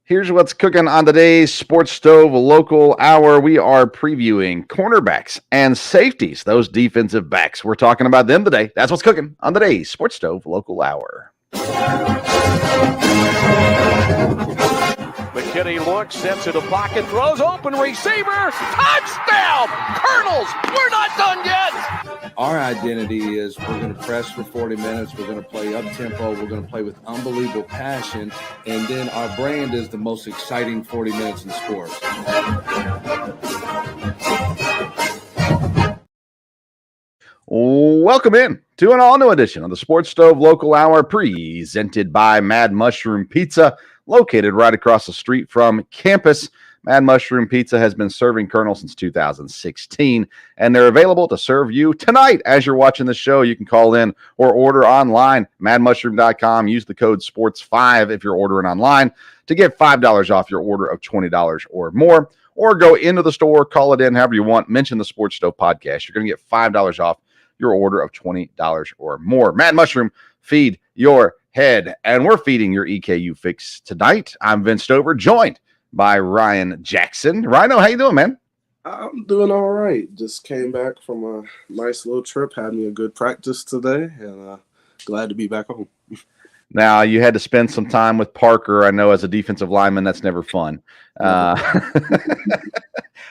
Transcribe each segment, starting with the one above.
Here's what's cooking on today's Sports Stove Local Hour. We are previewing cornerbacks and safeties, those defensive backs. We're talking about them today. That's what's cooking on today's Sports Stove Local Hour. McKinney looks, steps into pocket, throws, open receiver, touchdown! Colonels, we're not done yet! Our identity is we're going to press for 40 minutes, we're going to play up-tempo, we're going to play with unbelievable passion, and then our brand is the most exciting 40 minutes in sports. Welcome in to an all-new edition of the Sports Stove Local Hour, presented by Mad Mushroom Pizza, located right across the street from campus. Mad Mushroom Pizza has been serving Colonel since 2016, and they're available to serve you tonight. As you're watching the show, you can call in or order online, madmushroom.com. Use the code SPORTS5 if you're ordering online to get $5 off your order of $20 or more, or go into the store, call it in however you want, mention the Sports Stove Podcast. You're going to get $5 off your order of $20 or more. Mad Mushroom, feed your head, and we're feeding your EKU fix tonight. I'm Vince Stover, joined by Ryan Jackson. Rhino, how you doing, man? I'm doing all right. Just came back from a nice little trip. Had me a good practice today, and glad to be back home. Now, you had to spend some time with Parker. I know as a defensive lineman, that's never fun. Now,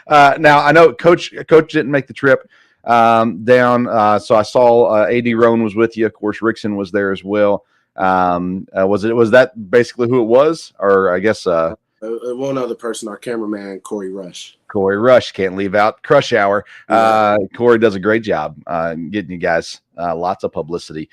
I know Coach didn't make the trip down. So I saw A.D. Roan was with you. Of course, Rickson was there as well. Was that basically who it was? Or I guess one other person, our cameraman, Corey Rush. Corey Rush, can't leave out Crush Hour. Corey does a great job getting you guys lots of publicity,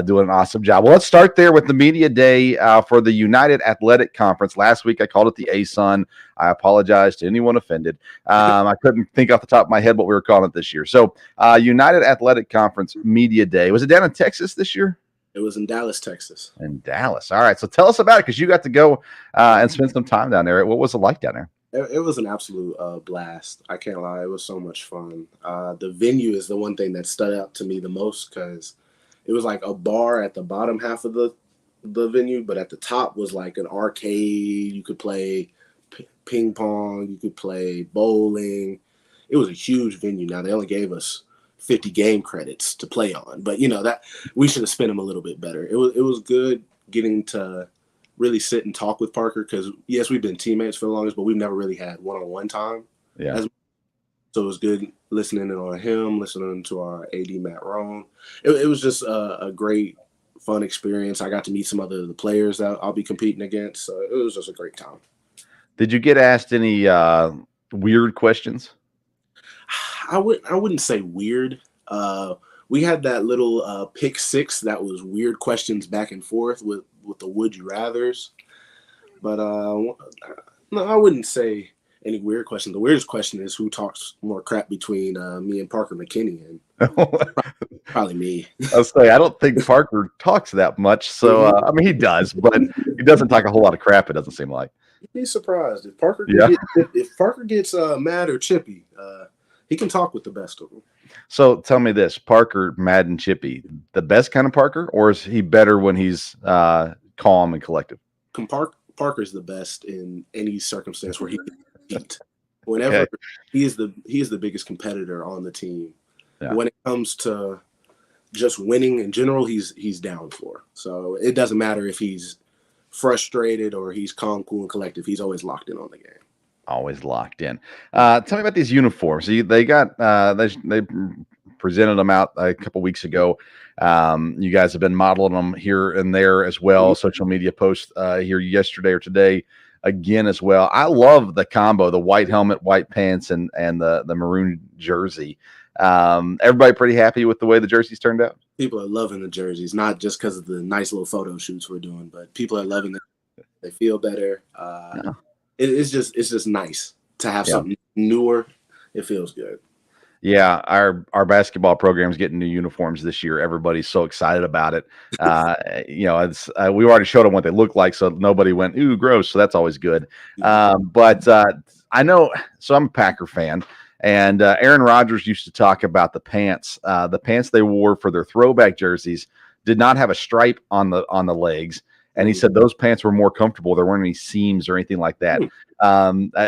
doing an awesome job. Well, let's start there with the media day for the United Athletic Conference. Last week, I called it the ASUN. I apologize to anyone offended. I couldn't think off the top of my head what we were calling it this year. So United Athletic Conference Media Day. Was it down in Texas this year? It was in Dallas, Texas. In Dallas. All right. So tell us about it, because you got to go and spend some time down there. What was it like down there? It was an absolute blast. I can't lie. It was so much fun. The venue is the one thing that stood out to me the most, because it was like a bar at the bottom half of the venue, but at the top was like an arcade. You could play ping pong. You could play bowling. It was a huge venue. Now, they only gave us 50 game credits to play on, but that we should have spent them a little bit better. It was good getting to really sit and talk with Parker, because yes, we've been teammates for the longest, but we've never really had one-on-one time. Yeah. So it was good listening in on him, listening to our AD Matt Roan. It was just a great, fun experience. I got to meet some of the players that I'll be competing against. So it was just a great time. Did you get asked any weird questions? I wouldn't say weird. We had that little pick six that was weird questions back and forth with the would you rathers, but no, I wouldn't say any weird question. The weirdest question is who talks more crap between me and Parker McKinney, and probably me. I'll say I don't think Parker talks that much. So I mean, he does, but he doesn't talk a whole lot of crap. It doesn't seem like. You'd be surprised if Parker if Parker gets mad or chippy. He can talk with the best of them. So tell me this: Parker, mad and chippy, the best kind of Parker, or is he better when he's calm and collective? Parker's the best in any circumstance where he can compete. Whenever he is the biggest competitor on the team. Yeah. When it comes to just winning in general, he's down for. So it doesn't matter if he's frustrated or he's calm, cool, and collective. He's always locked in on the game. Always locked in. Tell me about these uniforms. They got they presented them out a couple weeks ago. You guys have been modeling them here and there as well. Mm-hmm. Social media posts here yesterday or today again as well. I love the combo: the white helmet, white pants, and the maroon jersey. Everybody pretty happy with the way the jerseys turned out? People are loving the jerseys, not just because of the nice little photo shoots we're doing, but people are loving it. They feel better. Yeah. It's just nice to have something newer. It feels good. Yeah, our basketball program's getting new uniforms this year. Everybody's so excited about it. It's we already showed them what they look like, so nobody went, ooh, gross. So that's always good. But I know, so I'm a Packer fan, and Aaron Rodgers used to talk about the pants. The pants they wore for their throwback jerseys did not have a stripe on the legs. and he said those pants were more comfortable. There weren't any seams or anything like that.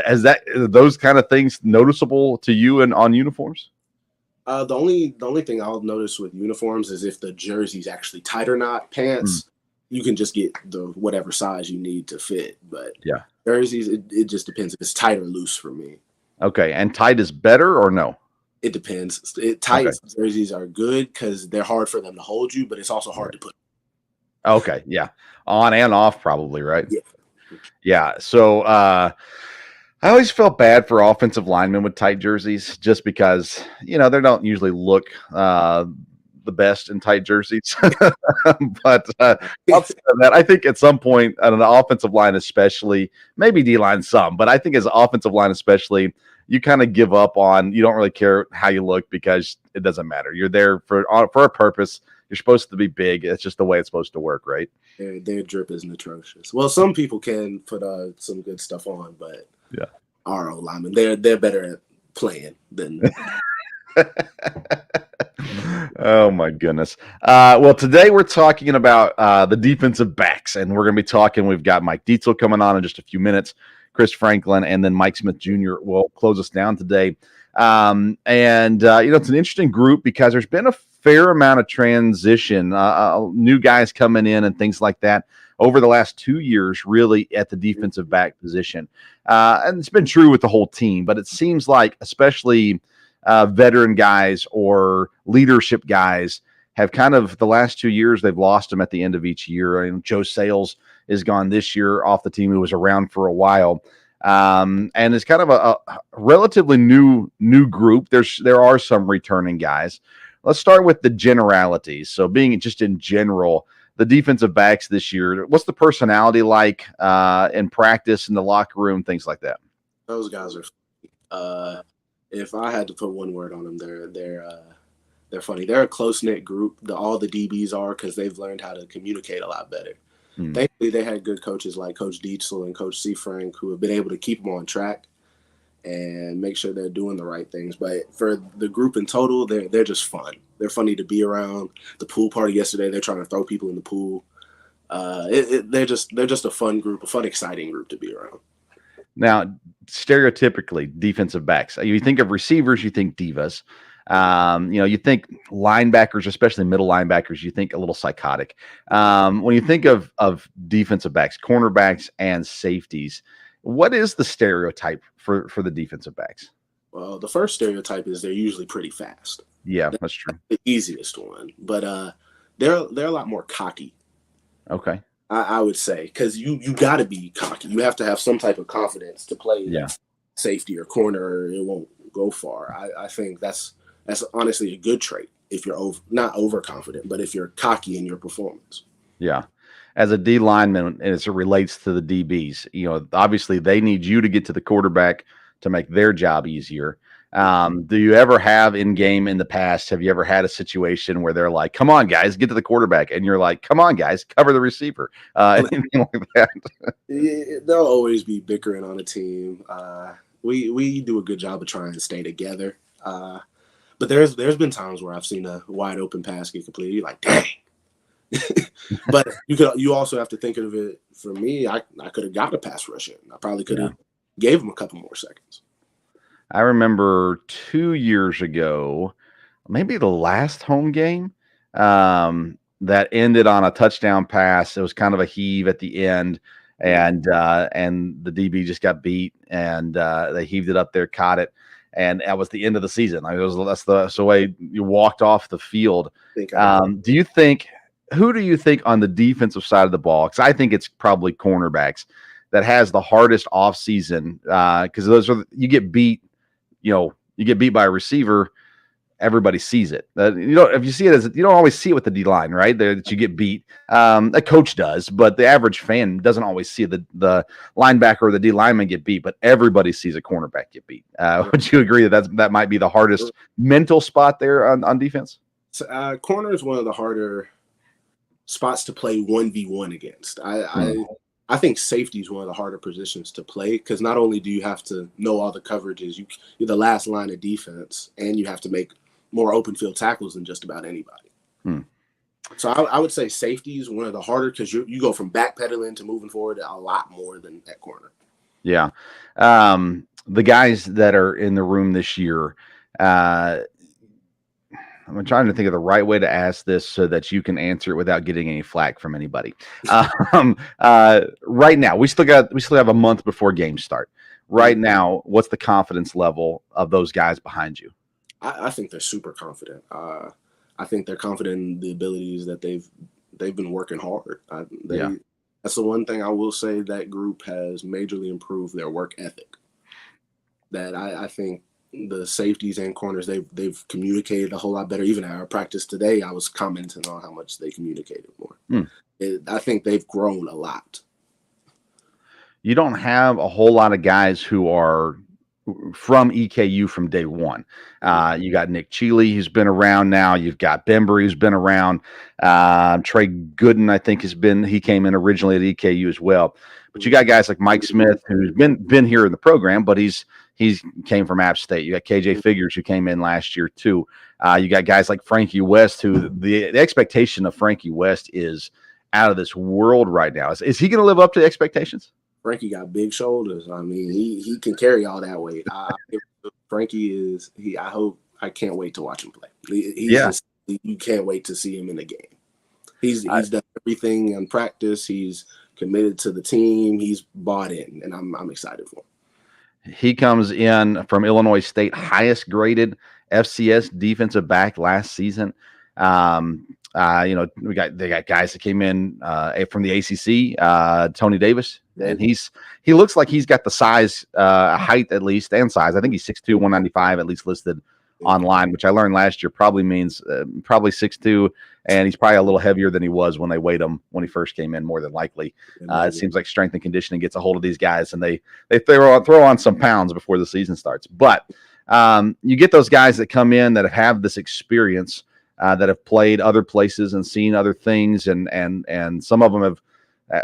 Is those kind of things noticeable to you and on uniforms? The only thing I'll notice with uniforms is if the jersey's actually tight or not. Pants, you can just get the whatever size you need to fit. But yeah, jerseys, it just depends if it's tight or loose for me. Okay, and tight is better or no? It depends. Tight jerseys are good because they're hard for them to hold you, but it's also hard to put. Okay, yeah, on and off probably, right? Yeah. Yeah. So I always felt bad for offensive linemen with tight jerseys, just because they don't usually look the best in tight jerseys. But outside of that, I think at some point on an offensive line, especially, maybe D line some, but I think as offensive line especially, you kind of give up on. You don't really care how you look because it doesn't matter. You're there for a purpose. You're supposed to be big. It's just the way it's supposed to work, right? Their drip isn't atrocious. Well, some people can put some good stuff on, but yeah, our old linemen, they're better at playing than. Oh my goodness. Well, today we're talking about the defensive backs, and we're going to be talking. We've got Mike Dietzel coming on in just a few minutes, Chris Franklin, and then Mike Smith Jr. will close us down today. It's an interesting group because there's been a fair amount of transition, new guys coming in and things like that over the last 2 years, really at the defensive back position. And it's been true with the whole team, but it seems like especially veteran guys or leadership guys have kind of the last 2 years, they've lost them at the end of each year. I mean, Joe Sales is gone this year off the team, who was around for a while. And it's kind of a relatively new group. There are some returning guys. Let's start with the generalities. So being just in general, the defensive backs this year, what's the personality like in practice, in the locker room, things like that? Those guys are if I had to put one word on them, they're funny. They're a close-knit group. All the DBs are, because they've learned how to communicate a lot better. Thankfully, they had good coaches like Coach Dietzel and Coach C. Frank, who have been able to keep them on track and make sure they're doing the right things. But for the group in total, they're just fun. They're funny to be around. The pool party yesterday, they're trying to throw people in the pool. They're just a fun group, a fun, exciting group to be around. Now, stereotypically, defensive backs. You think of receivers, you think divas. You think linebackers, especially middle linebackers, you think a little psychotic. When you think of defensive backs, cornerbacks, and safeties, what is the stereotype for the defensive backs? Well, the first stereotype is they're usually pretty fast. Yeah, that's true. The easiest one, but they're a lot more cocky. Okay. I would say, because you got to be cocky. You have to have some type of confidence to play safety or corner, or it won't go far. I think that's honestly a good trait if you're not overconfident, but if you're cocky in your performance. Yeah. As a D lineman, as it relates to the DBs, obviously they need you to get to the quarterback to make their job easier. Do you ever have in the past, have you ever had a situation where they're like, come on, guys, get to the quarterback? And you're like, come on, guys, cover the receiver. Anything like that? There'll always be bickering on a team. We do a good job of trying to stay together. But there's been times where I've seen a wide open pass get completed. You're like, dang. But you also have to think of it. For me, I could have got a pass rush in. I probably could have gave him a couple more seconds. I remember 2 years ago, maybe the last home game, that ended on a touchdown pass. It was kind of a heave at the end, and the DB just got beat, and they heaved it up there, caught it, and that was the end of the season. That's the way you walked off the field. Who do you think on the defensive side of the ball? Because I think it's probably cornerbacks that has the hardest off season, because you get beat. You get beat by a receiver, everybody sees it. If you see it you don't always see it with the D line, right? That you get beat. A coach does, but the average fan doesn't always see the linebacker or the D lineman get beat, but everybody sees a cornerback get beat. Would you agree that might be the hardest mental spot there on defense? Corner is one of the harder spots to play 1v1 against. I think safety is one of the harder positions to play, because not only do you have to know all the coverages, you're the last line of defense, and you have to make more open field tackles than just about anybody. So I would say safety is one of the harder because you go from backpedaling to moving forward a lot more than at corner. Yeah. The guys that are in the room this year, I'm trying to think of the right way to ask this so that you can answer it without getting any flack from anybody. Right now, we still have a month before games start. Right now, what's the confidence level of those guys behind you? I think they're super confident. I think they're confident in the abilities that they've been working hard. That's the one thing I will say, that group has majorly improved their work ethic. That I think the safeties and corners, they've communicated a whole lot better. Even at our practice today, I was commenting on how much they communicated more. I think they've grown a lot. You don't have a whole lot of guys who are from EKU from day one. You got Nick Cheeley, who's been around now. You've got Bembry, who's been around. Trey Gooden, I think, he came in originally at EKU as well. But you got guys like Mike Smith, who's been here in the program, but he's came from App State. You got KJ Figures, who came in last year too. You got guys like Frankie West, who the expectation of Frankie West is out of this world right now. Is he going to live up to the expectations? Frankie got big shoulders. I mean, he can carry all that weight. Frankie is I can't wait to watch him play. You can't wait to see him in the game. He's done everything in practice. He's committed to the team. He's bought in, and I'm excited for him. He comes in from Illinois State, highest graded FCS defensive back last season. They got guys that came in from the ACC, Tony Davis, and he looks like he's got the size, height at least, and size. I think he's 6'2", 195 at least listed online, which I learned last year probably means probably 6'2", and he's probably a little heavier than he was when they weighed him when he first came in, more than likely. It seems like strength and conditioning gets a hold of these guys, and they throw on some pounds before the season starts. But you get those guys that come in that have this experience, that have played other places and seen other things, and some of them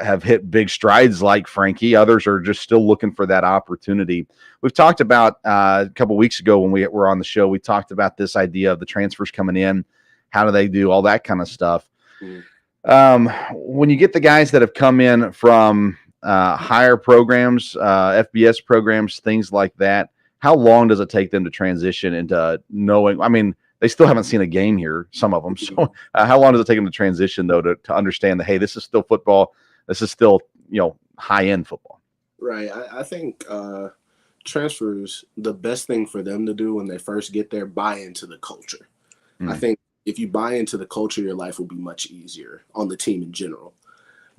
have hit big strides like Frankie. Others are just still looking for that opportunity. We've talked about a couple weeks ago when we were on the show, we talked about this idea of the transfers coming in. How do they do all that kind of stuff? When you get the guys that have come in from higher programs, FBS programs, things like that, how long does it take them to transition into knowing? I mean, they still haven't seen a game here, some of them. So how long does it take them to transition, though, to understand that, hey, this is still football. This is still, high-end football. Right. I think transfers, the best thing for them to do when they first get there, buy into the culture. I think if you buy into the culture, your life will be much easier on the team in general.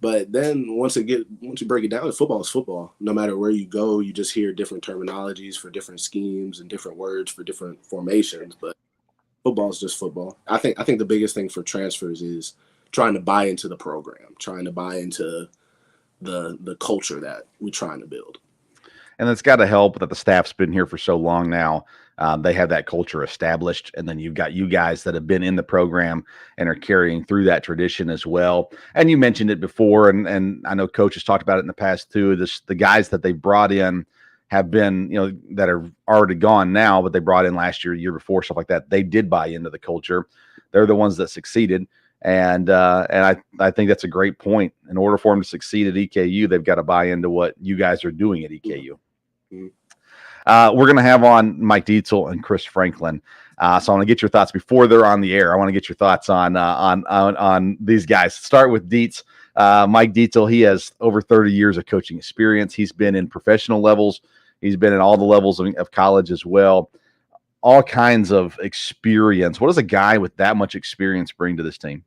But then once you break it down, football is football. No matter where you go, you just hear different terminologies for different schemes and different words for different formations. But football is just football. I think the biggest thing for transfers is trying to buy into the program, trying to buy into the culture that we're trying to build. And it's got to help that the staff's been here for so long now. They have that culture established, and then you've got you guys that have been in the program and are carrying through that tradition as well. And you mentioned it before, and I know Coach has talked about it in the past too. The guys that they brought in have been, that are already gone now, but they brought in last year, year before, stuff like that. They did buy into the culture. They're the ones that succeeded. And I think that's a great point. In order for them to succeed at EKU, they've got to buy into what you guys are doing at EKU. We're going to have on Mike Dietzel and Chris Franklin. So I want to get your thoughts before they're on the air. I want to get your thoughts on these guys. Start with Dietz. Mike Dietzel, he has over 30 years of coaching experience. He's been in professional levels. He's been in all the levels of college as well. All kinds of experience. What does a guy with that much experience bring to this team?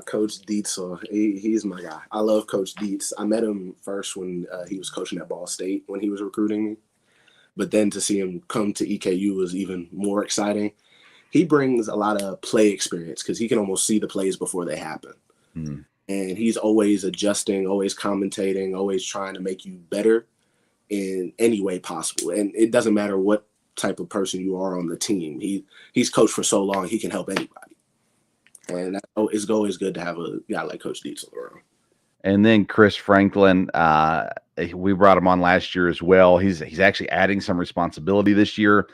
Coach Dietzel, he's my guy. I love Coach Dietz. I met him first when he was coaching at Ball State when he was recruiting me. But then to see him come to EKU was even more exciting. He brings a lot of play experience because he can almost see the plays before they happen. And he's always adjusting, always commentating, always trying to make you better in any way possible. And it doesn't matter what type of person you are on the team. He's coached for so long, he can help anybody. And it's always good to have a guy like Coach Dietzel around. And then Chris Franklin, we brought him on last year as well. He's actually adding some responsibility this year,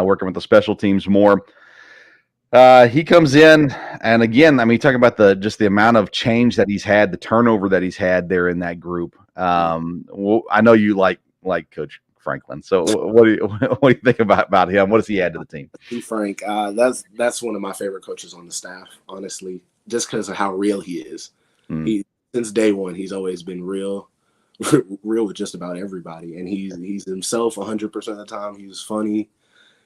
working with the special teams more. He comes in, and again, I mean, talking about the amount of change that he's had, the turnover that he's had there in that group. I know you like Coach Franklin. So what do you what do you think about him? What does he add to the team? Frank, that's one of my favorite coaches on the staff, honestly, just because of how real he is. He since day one, he's always been real with just about everybody, and he's himself 100% of the time. He's funny.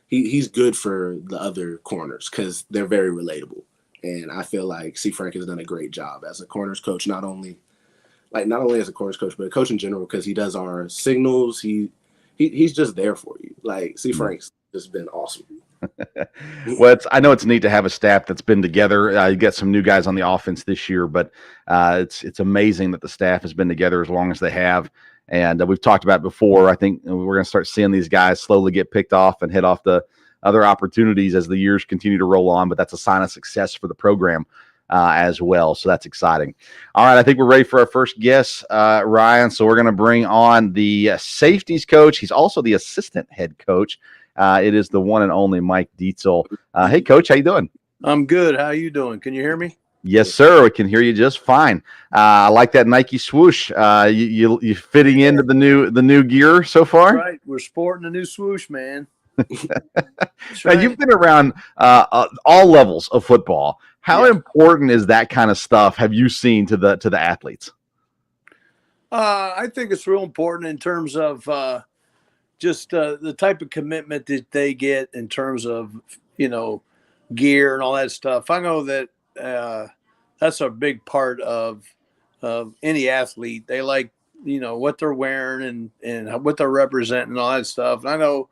He's good for the other corners because they're very relatable. And I feel like C. Frank has done a great job as a corners coach, not only as a corners coach, but a coach in general, because he does our signals. He's just there for you. Like C. Frank's just been awesome. Well, I know it's neat to have a staff that's been together. You got some new guys on the offense this year, but it's amazing that the staff has been together as long as they have. And we've talked about it before. I think we're going to start seeing these guys slowly get picked off and head off to other opportunities as the years continue to roll on. But that's a sign of success for the program as well. So that's exciting. All right, I think we're ready for our first guest, Ryan. So we're going to bring on the safeties coach. He's also the assistant head coach. It is the one and only Mike Dietzel. Hey, Coach, how you doing? I'm good. How you doing? Can you hear me? Yes, sir. We can hear you just fine. I like that Nike swoosh. You fitting into the new gear so far? Right. We're sporting a new swoosh, man. Now, you've been around all levels of football. How important is that kind of stuff? Have you seen to the athletes? I think it's real important in terms of just the type of commitment that they get in terms of gear and all that stuff. I know that that's a big part of any athlete. They like what they're wearing and what they're representing and all that stuff. And I know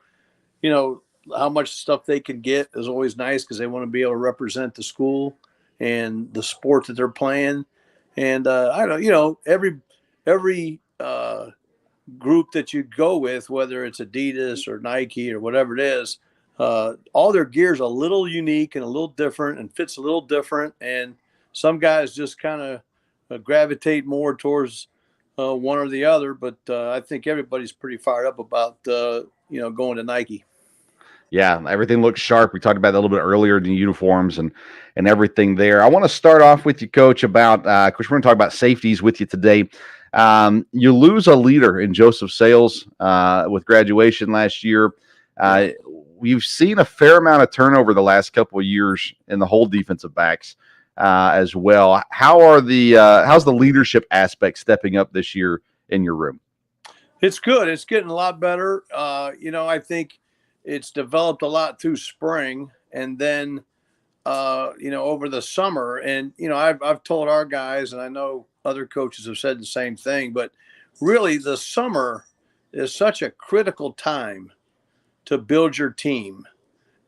how much stuff they can get is always nice because they want to be able to represent the school and the sport that they're playing. And I don't every group that you go with, whether it's Adidas or Nike or whatever it is, all their gear is a little unique and a little different and fits a little different. And some guys just kind of gravitate more towards one or the other. But I think everybody's pretty fired up about, going to Nike. Yeah, everything looks sharp. We talked about that a little bit earlier, the uniforms and everything there. I want to start off with you, Coach, about because we're going to talk about safeties with you today. You lose a leader in Joseph Sales with graduation last year. We've seen a fair amount of turnover the last couple of years in the whole defensive backs as well. How's the leadership aspect stepping up this year in your room? It's good. It's getting a lot better. I think it's developed a lot through spring and then, over the summer. And, I've told our guys, and I know other coaches have said the same thing, but really the summer is such a critical time to build your team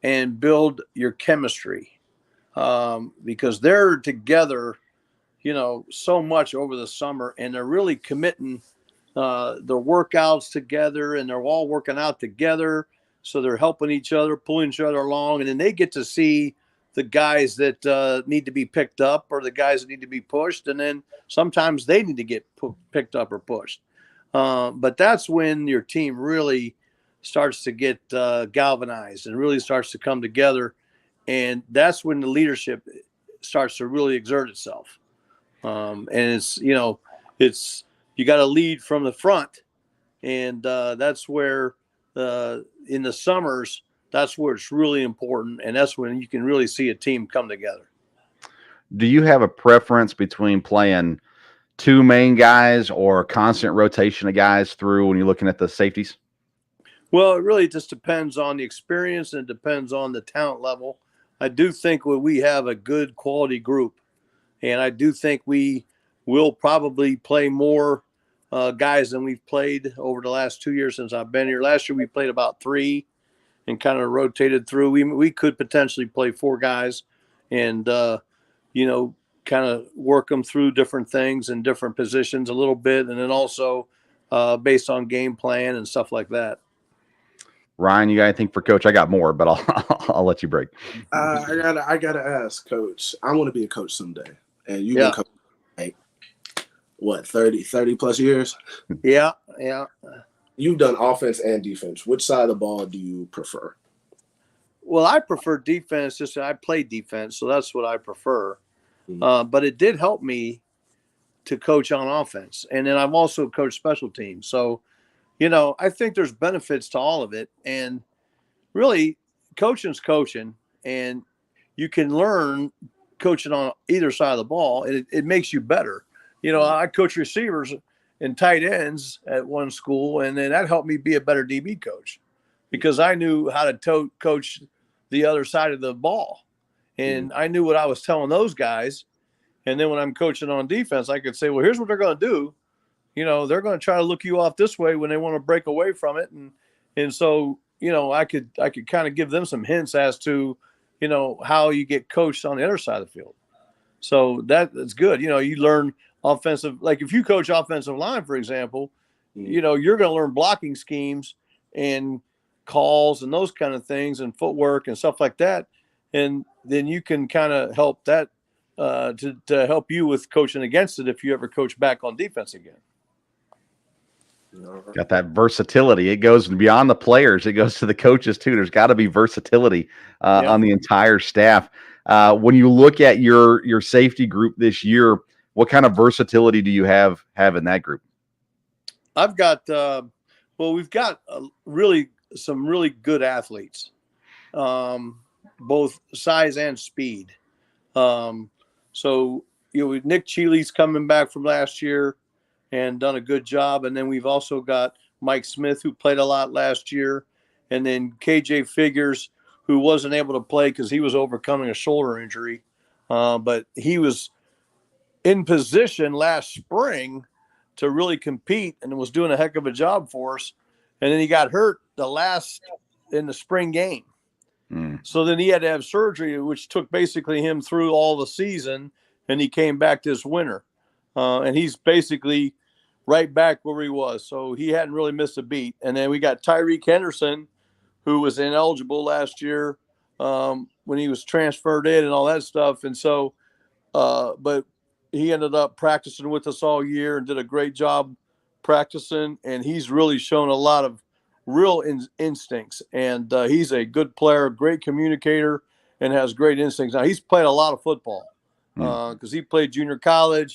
and build your chemistry because they're together, so much over the summer, and they're really committing their workouts together, and they're all working out together. So they're helping each other, pulling each other along, and then they get to see the guys that need to be picked up or the guys that need to be pushed, and then sometimes they need to get picked up or pushed. But that's when your team really starts to get galvanized and really starts to come together, and that's when the leadership starts to really exert itself. And it's you got to lead from the front, and that's where in the summers, that's where it's really important, and that's when you can really see a team come together. Do you have a preference between playing two main guys or constant rotation of guys through when you're looking at the safeties? Well, it really just depends on the experience and it depends on the talent level. I do think we have a good quality group, and I do think we will probably play more guys than we've played over the last 2 years since I've been here. Last year we played about 3 and kind of rotated through. We could potentially play 4 guys and, kind of work them through different things in different positions a little bit. And then also based on game plan and stuff like that. Ryan, you got anything for Coach? I got more, but I'll let you break. I gotta ask, Coach. I want to be a coach someday. And you've been coaching like, what, 30 plus years? Yeah. You've done offense and defense. Which side of the ball do you prefer? Well, I prefer defense. Just I play defense, so that's what I prefer. Mm. But it did help me to coach on offense, and then I've also coached special teams. So, I think there's benefits to all of it, and really, coaching's coaching, and you can learn coaching on either side of the ball, and it makes you better. I coach receivers and tight ends at one school, and then that helped me be a better DB coach because I knew how to coach the other side of the ball, and I knew what I was telling those guys. And then when I'm coaching on defense, I could say, well, here's what they're going to do. They're going to try to look you off this way when they want to break away from it, and so I could kind of give them some hints as to how you get coached on the other side of the field. So that's good. You learn offensive, like if you coach offensive line, for example, you're going to learn blocking schemes and calls and those kind of things and footwork and stuff like that. And then you can kind of help that to help you with coaching against it if you ever coach back on defense again. Got that versatility. It goes beyond the players. It goes to the coaches too. There's got to be versatility on the entire staff. When you look at your safety group this year, what kind of versatility do you have in that group? I've got we've got some really good athletes, both size and speed. So Nick Cheely's coming back from last year and done a good job. And then we've also got Mike Smith, who played a lot last year. And then KJ Figures, who wasn't able to play because he was overcoming a shoulder injury. But he was in position last spring to really compete and was doing a heck of a job for us. And then he got hurt in the spring game. So then he had to have surgery, which took basically him through all the season. And he came back this winter. And he's basically right back where he was. So he hadn't really missed a beat. And then we got Tyreek Henderson, who was ineligible last year when he was transferred in and all that stuff. And so, but he ended up practicing with us all year and did a great job practicing. And he's really shown a lot of real instincts. And he's a good player, great communicator, and has great instincts. Now, he's played a lot of football. Because he played junior college,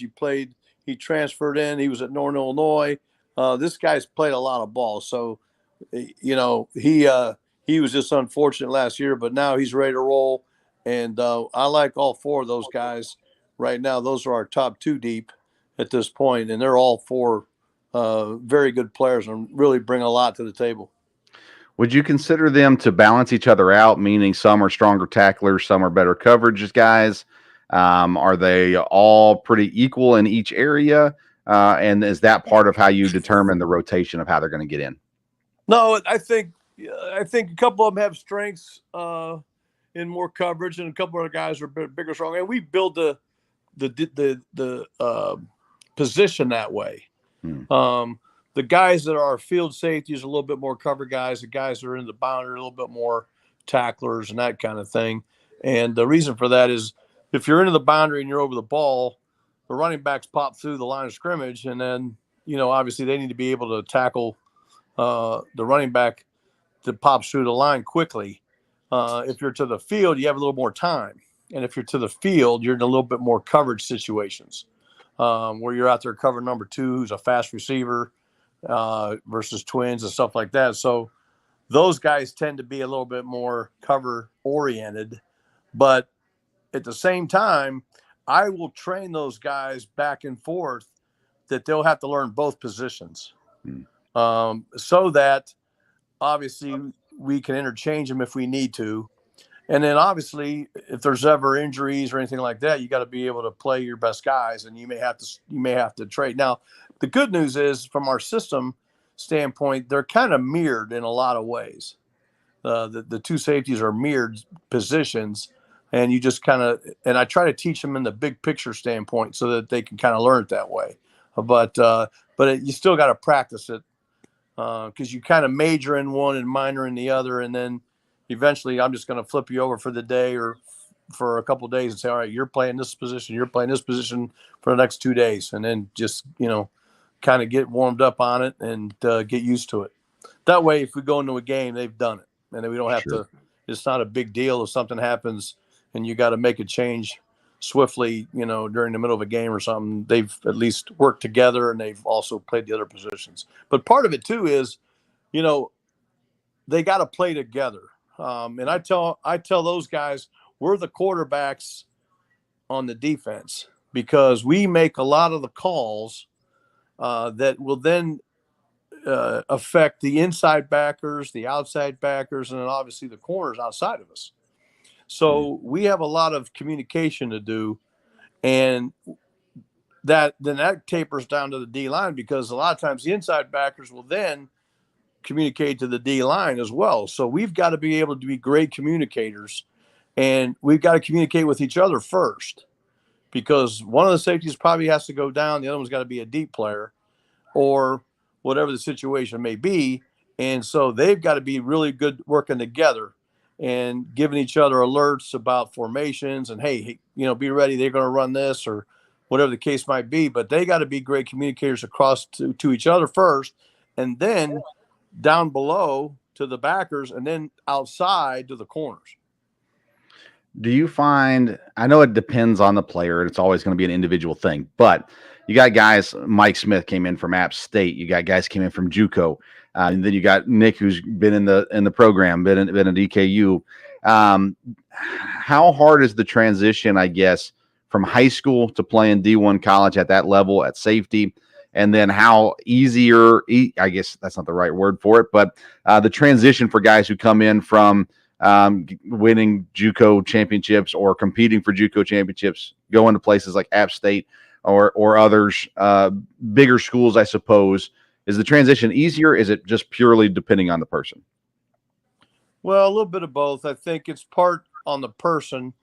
he transferred in, he was at Northern Illinois. This guy's played a lot of ball, so he was just unfortunate last year, but now he's ready to roll. And I like all four of those guys right now. Those are our top two deep at this point, and they're all four very good players and really bring a lot to the table. Would you consider them to balance each other out, meaning some are stronger tacklers, some are better coverage guys? Are they all pretty equal in each area? And is that part of how you determine the rotation of how they're going to get in? No, I think a couple of them have strengths in more coverage, and a couple of guys are bigger, stronger. And we build the position that way. The guys that are field safeties are a little bit more cover guys. The guys that are in the boundary are a little bit more tacklers and that kind of thing. And the reason for that is, if you're into the boundary and you're over the ball, the running backs pop through the line of scrimmage, and then, obviously they need to be able to tackle the running back that pops through the line quickly. If you're to the field, you have a little more time. And if you're to the field, you're in a little bit more coverage situations where you're out there covering number 2, who's a fast receiver versus twins and stuff like that. So those guys tend to be a little bit more cover oriented, but at the same time, I will train those guys back and forth that they'll have to learn both positions so that obviously we can interchange them if we need to. And then obviously if there's ever injuries or anything like that, you got to be able to play your best guys, and you may have to trade. Now, the good news is from our system standpoint, they're kind of mirrored in a lot of ways. The two safeties are mirrored positions. And you just and I try to teach them in the big picture standpoint so that they can kind of learn it that way. But you still got to practice it because you kind of major in one and minor in the other. And then eventually I'm just going to flip you over for the day or for a couple of days and say, all right, you're playing this position, you're playing this position for the next 2 days. And then just, kind of get warmed up on it and get used to it. That way, if we go into a game, they've done it. And then we don't have to it's not a big deal if something happens and you got to make a change swiftly, during the middle of a game or something. They've at least worked together, and they've also played the other positions. But part of it too is, they got to play together. And I tell those guys, we're the quarterbacks on the defense, because we make a lot of the calls that will then affect the inside backers, the outside backers, and then obviously the corners outside of us. So we have a lot of communication to do, and that tapers down to the D line, because a lot of times the inside backers will then communicate to the D line as well. So we've got to be able to be great communicators, and we've got to communicate with each other first, because one of the safeties probably has to go down. The other one's got to be a deep player, or whatever the situation may be. And so they've got to be really good working together and giving each other alerts about formations and, hey, be ready. They're going to run this, or whatever the case might be. But they got to be great communicators across to each other first, and then down below to the backers, and then outside to the corners. Do you find, I know it depends on the player, and it's always going to be an individual thing, but you got guys, Mike Smith came in from App State. You got guys came in from JUCO. And then you got Nick, who's been in the program, been at EKU. How hard is the transition, I guess, from high school to playing D1 college at that level at safety? And then how I guess that's not the right word for it, but the transition for guys who come in from winning JUCO championships or competing for JUCO championships, going to places like App State or others, bigger schools, I suppose. Is the transition easier? Is it just purely depending on the person? Well, a little bit of both. I think it's part on the person,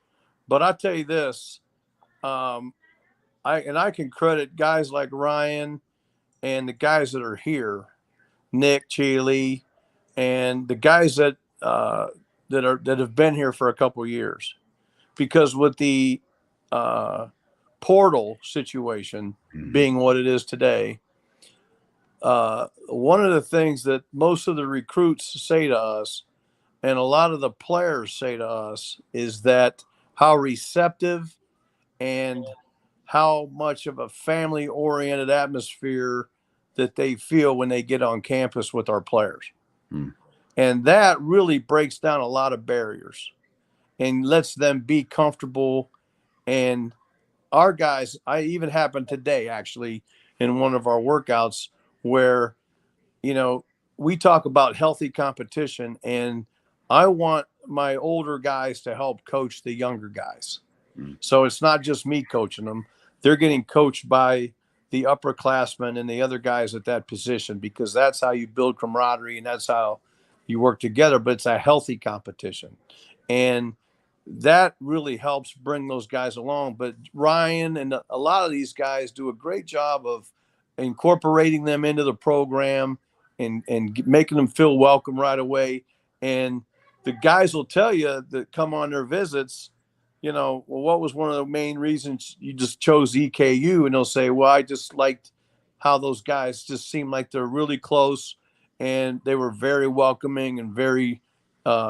but I tell you this, I can credit guys like Ryan and the guys that are here, Nick, Cheely, and the guys that have been here for a couple of years, because with the portal situation being what it is today, one of the things that most of the recruits say to us, and a lot of the players say to us, is that how receptive and how much of a family-oriented atmosphere that they feel when they get on campus with our players. And that really breaks down a lot of barriers and lets them be comfortable. And our guys, I even happened today, actually, in one of our workouts, where, we talk about healthy competition, and I want my older guys to help coach the younger guys. So it's not just me coaching them. They're getting coached by the upperclassmen and the other guys at that position, because that's how you build camaraderie and that's how you work together. But it's a healthy competition, and that really helps bring those guys along. But Ryan and a lot of these guys do a great job of incorporating them into the program and making them feel welcome right away. And the guys will tell you that come on their visits, well, what was one of the main reasons you just chose EKU? And they'll say, well, I just liked how those guys just seemed like they're really close, and they were very welcoming and very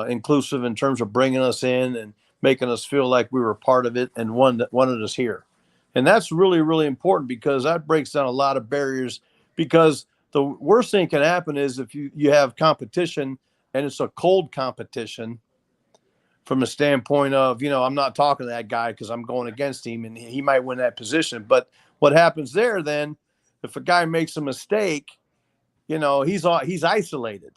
inclusive in terms of bringing us in and making us feel like we were part of it and wanted us here. And that's really, really important, because that breaks down a lot of barriers. Because the worst thing can happen is if you have competition and it's a cold competition, from a standpoint of, I'm not talking to that guy because I'm going against him and he might win that position. But what happens there then, if a guy makes a mistake, he's isolated.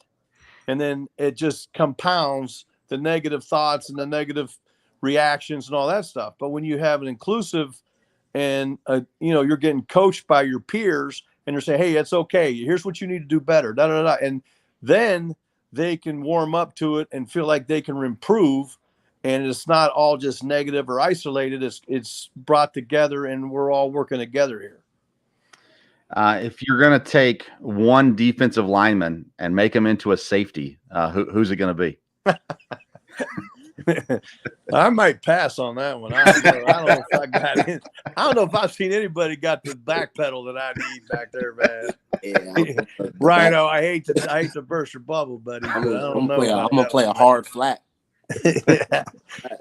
And then it just compounds the negative thoughts and the negative reactions and all that stuff. But when you have an inclusive and, you're getting coached by your peers and you're saying, hey, it's okay. Here's what you need to do better. Da, da, da. And then they can warm up to it and feel like they can improve. And it's not all just negative or isolated. It's brought together, and we're all working together here. If you're going to take one defensive lineman and make him into a safety, who's it going to be? I might pass on that one. I don't know if I got in. I don't know if I've seen anybody got the back pedal that I need back there, man. Yeah, Rhino, I hate to burst your bubble, buddy. I'm gonna play a hard flat.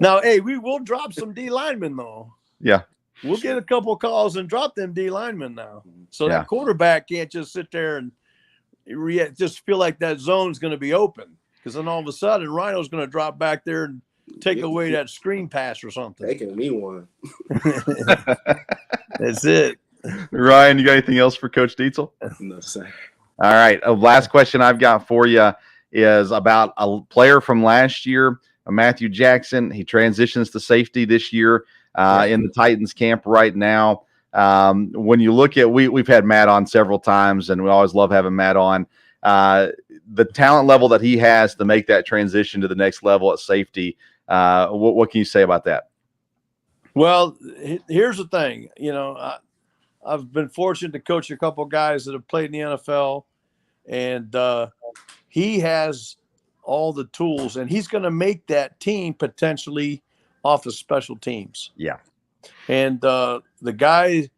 Now, hey, we will drop some D linemen though. Yeah. We'll get a couple of calls and drop them D linemen now. So Yeah. that quarterback can't just sit there and just feel like that zone's going to be open, because then all of a sudden Rhino's going to drop back there and take away that screen pass or something. Taking me one. That's it. Ryan, you got anything else for Coach Dietzel? No, sir. All right. Last question I've got for you is about a player from last year, Matthew Jackson. He transitions to safety this year in the Titans camp right now. When you look at, we've had Matt on several times, and we always love having Matt on. The talent level that he has to make that transition to the next level at safety, what can you say about that? Well, here's the thing. I've been fortunate to coach a couple of guys that have played in the NFL, and he has all the tools, and he's going to make that team potentially off of special teams. Yeah. And the guys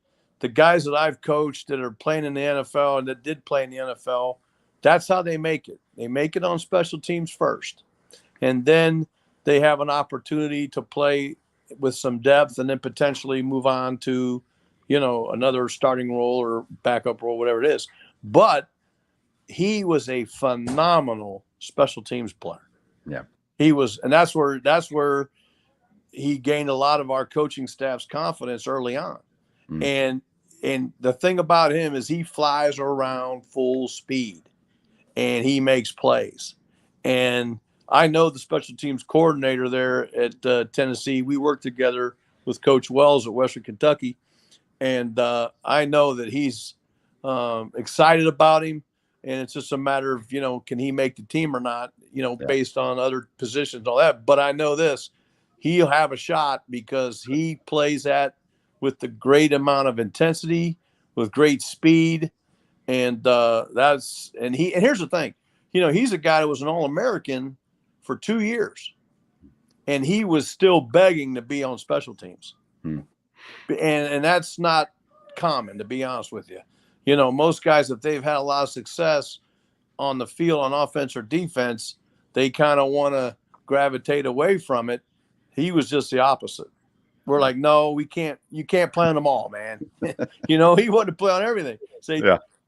that I've coached that are playing in the NFL and that did play in the NFL, that's how they make it. They make it on special teams first, and then they have an opportunity to play with some depth, and then potentially move on to, another starting role or backup role, whatever it is. But he was a phenomenal special teams player. Yeah, he was, and that's where he gained a lot of our coaching staff's confidence early on. And the thing about him is he flies around full speed, and he makes plays. And I know the special teams coordinator there at Tennessee. We worked together with Coach Wells at Western Kentucky, and I know that he's excited about him. And it's just a matter of, can he make the team or not, based on other positions and all that. But I know this, he'll have a shot because he plays that with the great amount of intensity, with great speed. And and here's the thing, he's a guy that was an All-American for 2 years, and he was still begging to be on special teams. And that's not common, to be honest with you. Most guys, if they've had a lot of success on the field on offense or defense, they kind of want to gravitate away from it. He was just the opposite. We're like, no, you can't play on them all, man. He wanted to play on everything. Say,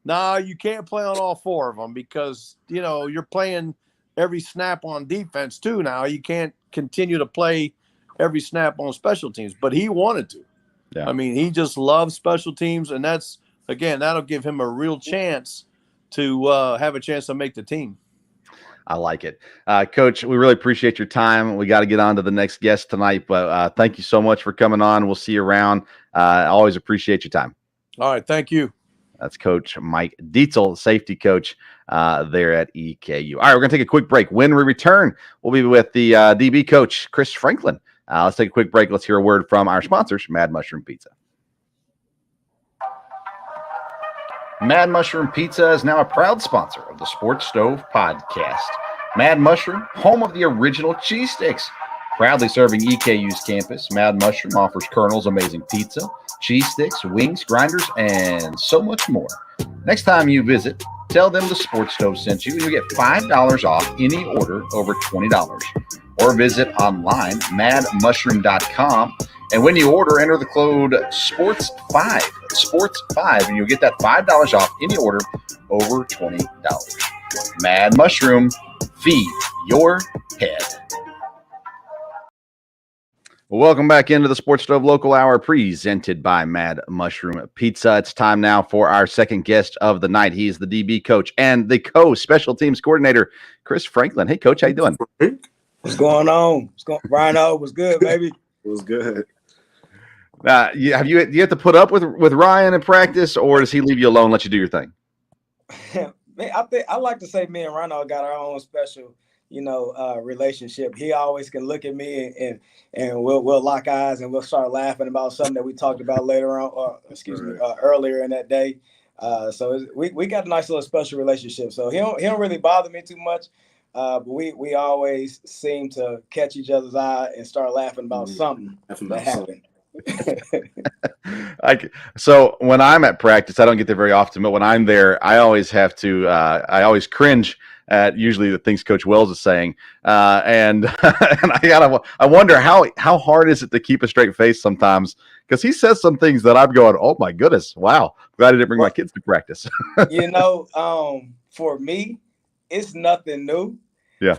no, you can't play on all four of them because, you're playing every snap on defense too now. You can't continue to play every snap on special teams. But he wanted to. Yeah. I mean, he just loves special teams, and that'll give him a real chance to have a chance to make the team. I like it. Coach, we really appreciate your time. We got to get on to the next guest tonight, but thank you so much for coming on. We'll see you around. I always appreciate your time. All right. Thank you. That's Coach Mike Dietzel, safety coach there at EKU. All right, we're going to take a quick break. When we return, we'll be with the DB coach, Chris Franklin. Let's take a quick break. Let's hear a word from our sponsors, Mad Mushroom Pizza. Mad Mushroom Pizza is now a proud sponsor of the Sports Stove podcast. Mad Mushroom, home of the original cheese sticks. Proudly serving EKU's campus, Mad Mushroom offers Colonel's amazing pizza, cheese sticks, wings, grinders, and so much more. Next time you visit, tell them the Sports Stove sent you, and you'll get $5 off any order over $20. Or visit online, madmushroom.com. And when you order, enter the code SPORTS5, SPORTS5, and you'll get that $5 off any order over $20. Mad Mushroom, feed your head. Well, welcome back into the Sports Stove Local Hour presented by Mad Mushroom Pizza. It's time now for our second guest of the night. He is the DB coach and the co-special teams coordinator, Chris Franklin. Hey, Coach, how you doing? What's going on? Rhino, was good, baby. It was good. Do you have to put up with Ryan in practice, or does he leave you alone, let you do your thing? Man, I like to say me and Rhino got our own special, relationship. He always can look at me and we'll lock eyes and we'll start laughing about something that we talked about later on, earlier in that day. So we got a nice little special relationship. So he don't really bother me too much. But we always seem to catch each other's eye and start laughing about something that happened. So when I'm at practice, I don't get there very often, but when I'm there, I always have to, I always cringe at usually the things Coach Wells is saying. And I wonder how hard is it to keep a straight face sometimes, because he says some things that I'm going, oh my goodness, wow, glad I didn't bring my kids to practice. For me, it's nothing new. Yeah.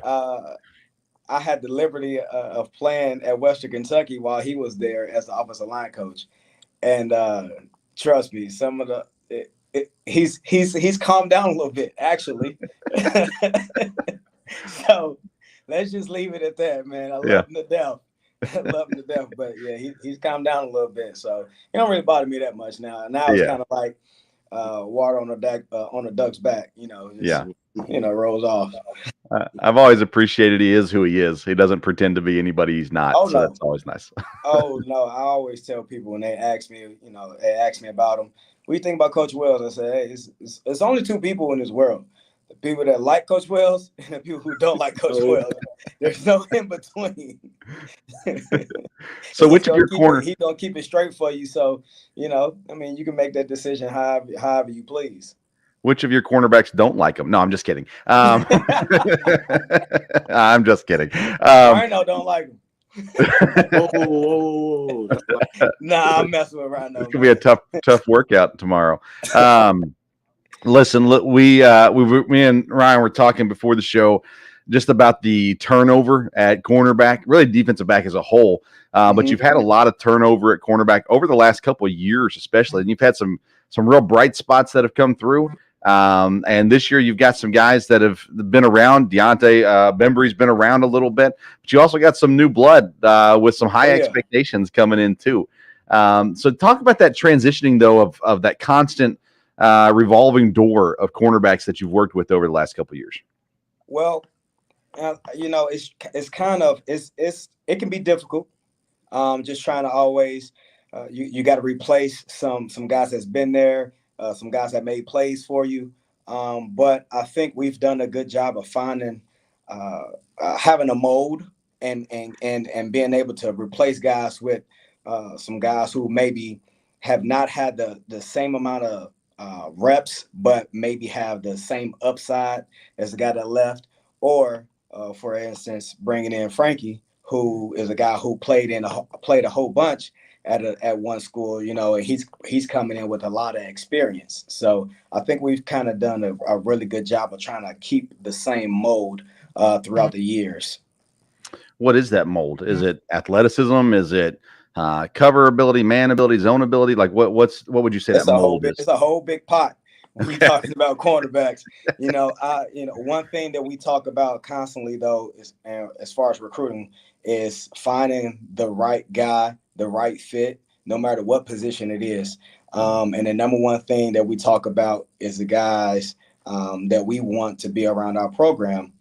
I had the liberty of playing at Western Kentucky while he was there as the offensive line coach, and trust me, some of he's calmed down a little bit, actually. So let's just leave it at that, man. I love him to death. I love him to death, but yeah, he's calmed down a little bit, so it don't really bother me that much now. Now it's kind of like water on a duck's back, rolls off. I've always appreciated he is who he is. He doesn't pretend to be anybody he's not. Oh, so no. That's always nice. Oh no, I always tell people when they ask me about him, what do you think about Coach Wells? I say, hey, it's only two people in this world: the people that like Coach Wells and the people who don't like Coach Wells. There's no in between. So which of your corners? He's gonna keep it straight for you. So you can make that decision however you please. Which of your cornerbacks don't like him? No, I'm just kidding. I'm just kidding. Rhino don't like him. Whoa. Nah, I'm messing with Rhino. It's gonna be a tough workout tomorrow. Listen, look, me and Ryan were talking before the show just about the turnover at cornerback, really defensive back as a whole. But you've had a lot of turnover at cornerback over the last couple of years, especially, and you've had some real bright spots that have come through. And this year you've got some guys that have been around. Deontay Bembry's been around a little bit, but you also got some new blood with some high expectations coming in too. So talk about that transitioning though of that constant revolving door of cornerbacks that you've worked with over the last couple of years. Well, it's kind of it can be difficult. Just trying to always you got to replace some guys that's been there. Some guys that made plays for you, but I think we've done a good job of finding, having a mold and being able to replace guys with some guys who maybe have not had the same amount of reps, but maybe have the same upside as the guy that left, or for instance, bringing in Frankie, who is a guy who played a whole bunch at one school, and he's coming in with a lot of experience. So I think we've kind of done a really good job of trying to keep the same mold throughout the years. What is that mold? Is it athleticism? Is it cover ability, man ability, zone ability? Like what would you say that mold is? It's a whole big pot when we're talking about cornerbacks. One thing that we talk about constantly though is, as far as recruiting, is finding the right guy, the right fit, no matter what position it is. And the number one thing that we talk about is the guys that we want to be around our program.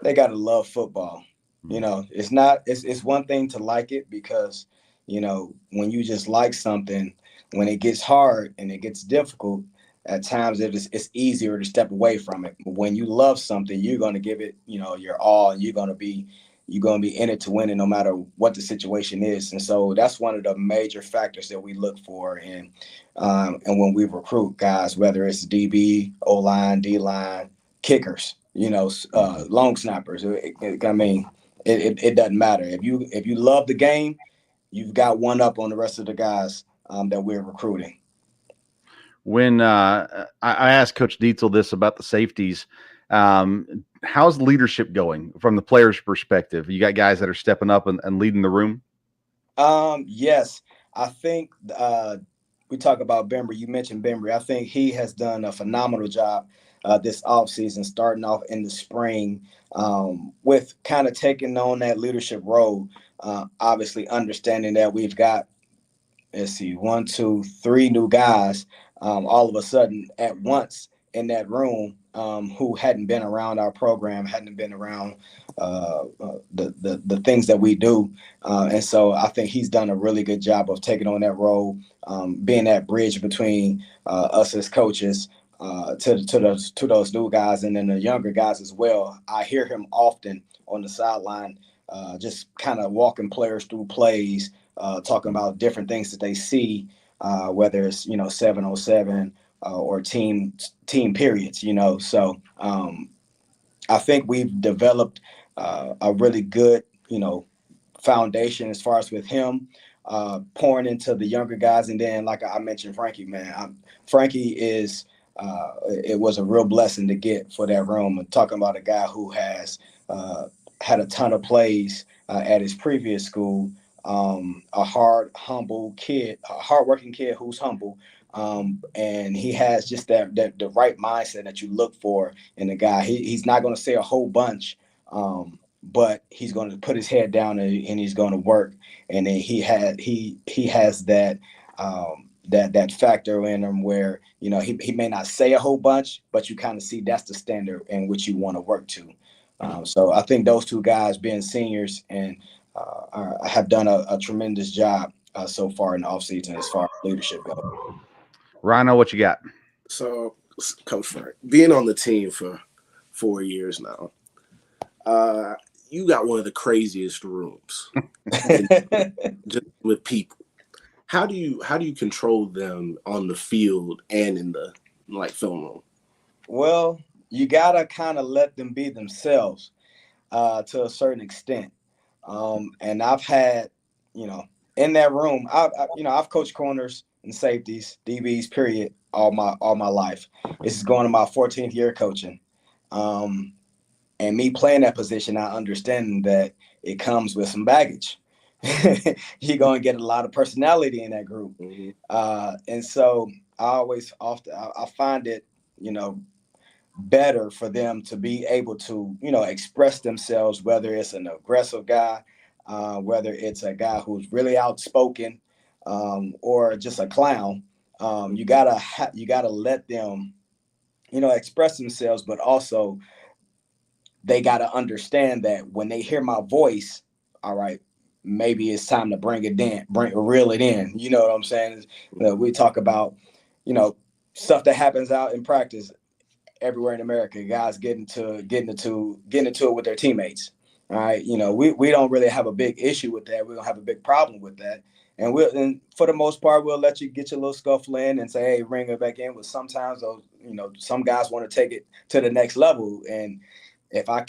They got to love football. It's one thing to like it, because, when you just like something, when it gets hard and it gets difficult, at times it's easier to step away from it. But when you love something, you're going to give it, your all, and you're going to be in it to win it no matter what the situation is. And so that's one of the major factors that we look for and when we recruit guys, whether it's DB, O-line, D-line, kickers, long snappers. It doesn't matter. If you love the game, you've got one up on the rest of the guys that we're recruiting. When I asked Coach Dietzel this about the safeties, how's leadership going from the players' perspective? You got guys that are stepping up and leading the room? Yes. I think we talk about Bembry. You mentioned Bembry. I think he has done a phenomenal job this offseason, starting off in the spring with kind of taking on that leadership role. Obviously understanding that we've got, 1, 2, 3 new guys all of a sudden at once in that room, who hadn't been around our program, hadn't been around the things that we do. And so I think he's done a really good job of taking on that role, being that bridge between us as coaches to those new guys, and then the younger guys as well. I hear him often on the sideline, just kind of walking players through plays, talking about different things that they see, whether it's 7-on-7 or team periods. So I think we've developed a really good, foundation as far as with him pouring into the younger guys. And then, like I mentioned, Frankie, man, Frankie is it was a real blessing to get for that room. I'm talking about a guy who has had a ton of plays at his previous school. A hardworking kid who's humble. And he has just that the right mindset that you look for in a guy. He's not going to say a whole bunch, but he's going to put his head down and he's going to work. And then he has that that factor in him where he may not say a whole bunch, but you kind of see that's the standard in which you want to work to. So I think those two guys being seniors and have done a tremendous job so far in the offseason as far as leadership goes. Rhino, what you got? So, Coach Frank, being on the team for 4 years now, you got one of the craziest rooms just with people. How do you control them on the field and in the film room? Well, you gotta kind of let them be themselves to a certain extent. And I've had, in that room, I've coached corners and safeties, DBs, period, all my life. This is going to my 14th year coaching. And me playing that position, I understand that it comes with some baggage. You're going to get a lot of personality in that group. Mm-hmm. And so I find it, better for them to be able to, express themselves, whether it's an aggressive guy, whether it's a guy who's really outspoken, or just a clown. You gotta let them, express themselves, but also they gotta understand that when they hear my voice, all right, maybe it's time to reel it in. You know what I'm saying? We talk about, stuff that happens out in practice everywhere in America. Guys getting into it with their teammates. All right, we don't really have a big issue with that. We don't have a big problem with that. And for the most part, we'll let you get your little scuffle in and say, hey, bring it back in. But sometimes those, some guys want to take it to the next level. And if I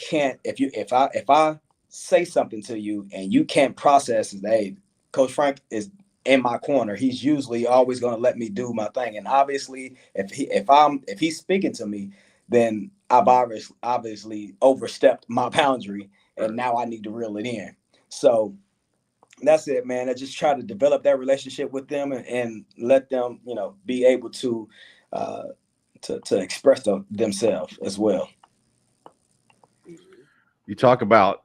say something to you and you can't process it, hey, Coach Frank is in my corner. He's usually always going to let me do my thing. And obviously, if he's speaking to me, then I've obviously overstepped my boundary, and now I need to reel it in. So that's it, man. I just try to develop that relationship with them and let them, be able to express themselves as well. You talk about,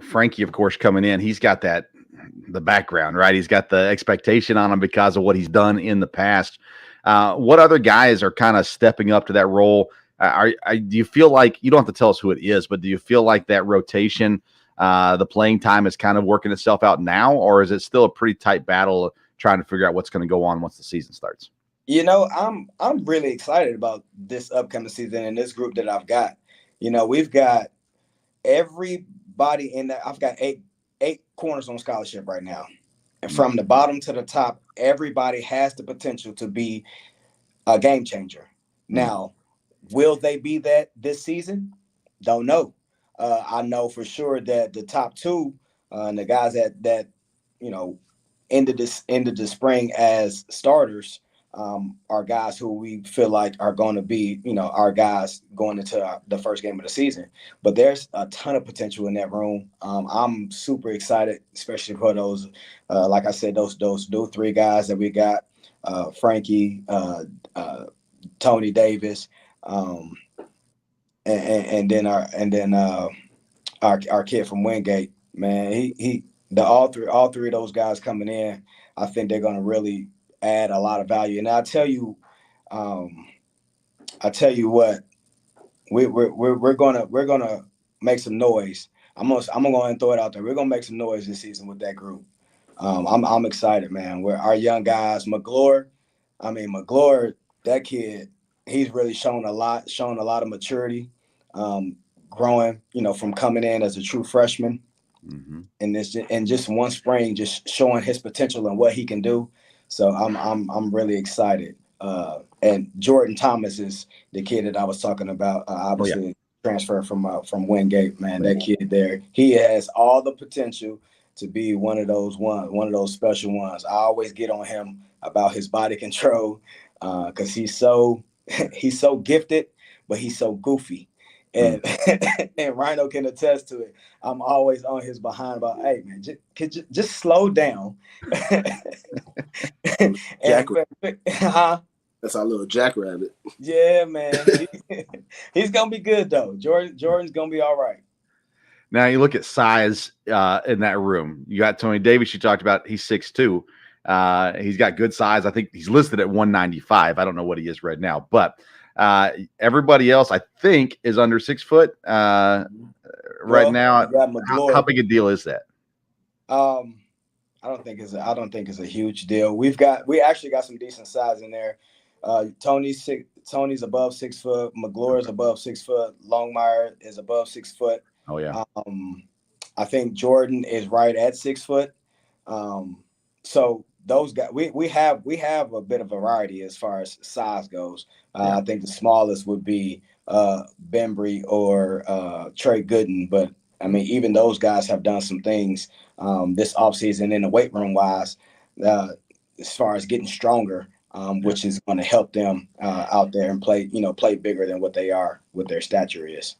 Frankie, of course, coming in. He's got the background, right? He's got the expectation on him because of what he's done in the past. What other guys are kind of stepping up to that role? Do you feel like, you don't have to tell us who it is, but do you feel like that rotation, the playing time is kind of working itself out now, or is it still a pretty tight battle trying to figure out what's going to go on once the season starts? I'm really excited about this upcoming season and this group that I've got. We've got everybody in that. I've got eight corners on scholarship right now. And from the bottom to the top, everybody has the potential to be a game changer. Now, will they be that this season? Don't know. I know for sure that the top two and the guys that ended the spring as starters are guys who we feel like are going to be, our guys going into the first game of the season. But there's a ton of potential in that room. I'm super excited, especially for those, like I said, those new three guys that we got, Frankie, Tony Davis, and then our kid from Wingate, man. All three of those guys coming in, I think they're going to really add a lot of value. And I tell you what, we're gonna make some noise. I'm gonna go and throw it out there. We're gonna make some noise this season with that group. I'm excited, man. We're our young guys, McGlure, that kid, he's really shown a lot of maturity, growing, from coming in as a true freshman. Mm-hmm. And just one spring, just showing his potential and what he can do. So I'm really excited. And Jordan Thomas is the kid that I was talking about. Obviously, transfer from Wingate, man. That kid there, he has all the potential to be one of those special ones. I always get on him about his body control because he's so gifted, but he's so goofy. And and Rhino can attest to it. I'm always on his behind about, hey man, just slow down. That's our little jackrabbit. Yeah, man. He's gonna be good though. Jordan's gonna be all right. Now you look at size in that room. You got Tony Davis. You talked about he's 6'2". He's got good size. I think he's listed at 195. I don't know what he is right now, but everybody else I think is under 6 foot right now. How big a deal is that? I don't think it's a huge deal. We actually got some decent size in there. Tony's above 6 foot. McGlory's above 6 foot. Longmire is above 6 foot. Oh yeah. I think Jordan is right at 6 foot. So those guys, we have a bit of variety as far as size goes. I think the smallest would be Bembry or Trey Gooden, but I mean even those guys have done some things this offseason in the weight room wise as far as getting stronger, which is going to help them out there and play bigger than what their stature is.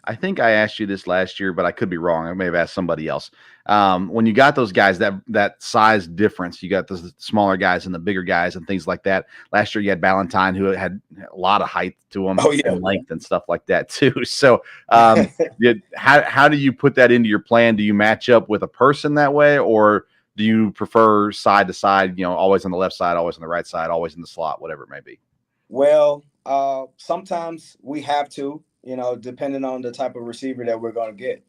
I think I asked you this last year, but I could be wrong. I may have asked somebody else. When you got those guys, that size difference, you got the smaller guys and the bigger guys and things like that. Last year you had Ballantyne, who had a lot of height to him and length and stuff like that too. So how do you put that into your plan? Do you match up with a person that way, or do you prefer side to side, always on the left side, always on the right side, always in the slot, whatever it may be? Well, sometimes we have to, depending on the type of receiver that we're going to get.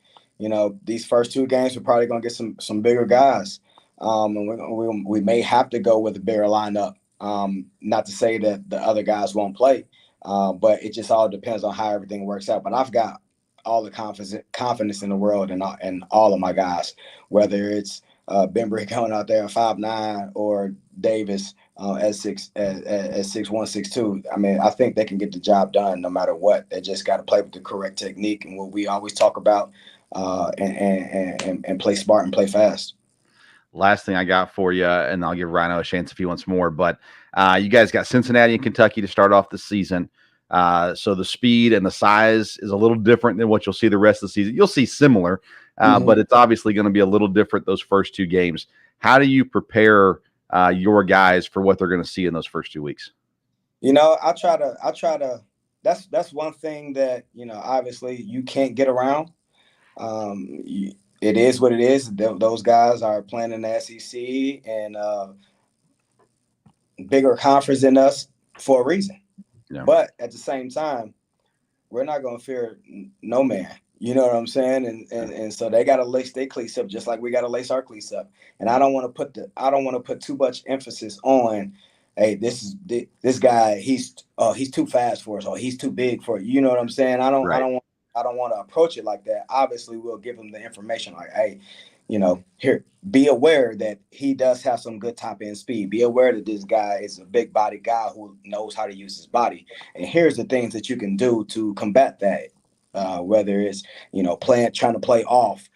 These first 2 games, we're probably going to get some bigger guys. And we may have to go with a bigger lineup. Not to say that the other guys won't play, but it just all depends on how everything works out. But I've got all the confidence in the world in all of my guys, whether it's Bembry going out there at 5'9" or Davis at 6'1", 6'2". I mean, I think they can get the job done no matter what. They just got to play with the correct technique and what we always talk about, and play smart and play fast. Last thing I got for you, and I'll give Rhino a chance if he wants more, but you guys got Cincinnati and Kentucky to start off the season. So the speed and the size is a little different than what you'll see the rest of the season. You'll see similar, but it's obviously going to be a little different those first 2 games. How do you prepare your guys for what they're going to see in those first 2 weeks? I try to, that's one thing that, obviously you can't get around. It is what it is. Those guys are playing in the SEC and bigger conference than us for a reason. Yeah. But at the same time, we're not going to fear no man. You know what I'm saying? And so they got to lace their cleats up just like we got to lace our cleats up. And I don't want to put too much emphasis on, hey, this guy, he's too fast for us, or he's too big for it. You know what I'm saying? I don't want to approach it like that. Obviously, we'll give them the information like, hey, here, be aware that he does have some good top end speed. Be aware that this guy is a big body guy who knows how to use his body. And here's the things that you can do to combat that. Whether it's, trying to play off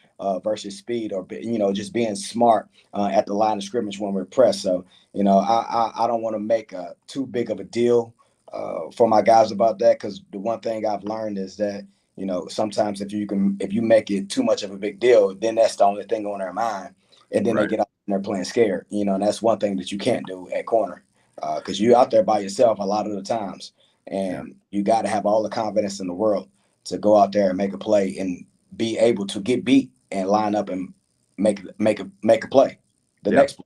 versus speed, or, just being smart at the line of scrimmage when we're pressed. So, I don't want to make too big of a deal for my guys about that, because the one thing I've learned is that, sometimes if you make it too much of a big deal, then that's the only thing on their mind. And then they get out and they're playing scared, and that's one thing that you can't do at corner, because you're out there by yourself a lot of the times. And you got to have all the confidence in the world to go out there and make a play and be able to get beat and line up and make a play, the next play.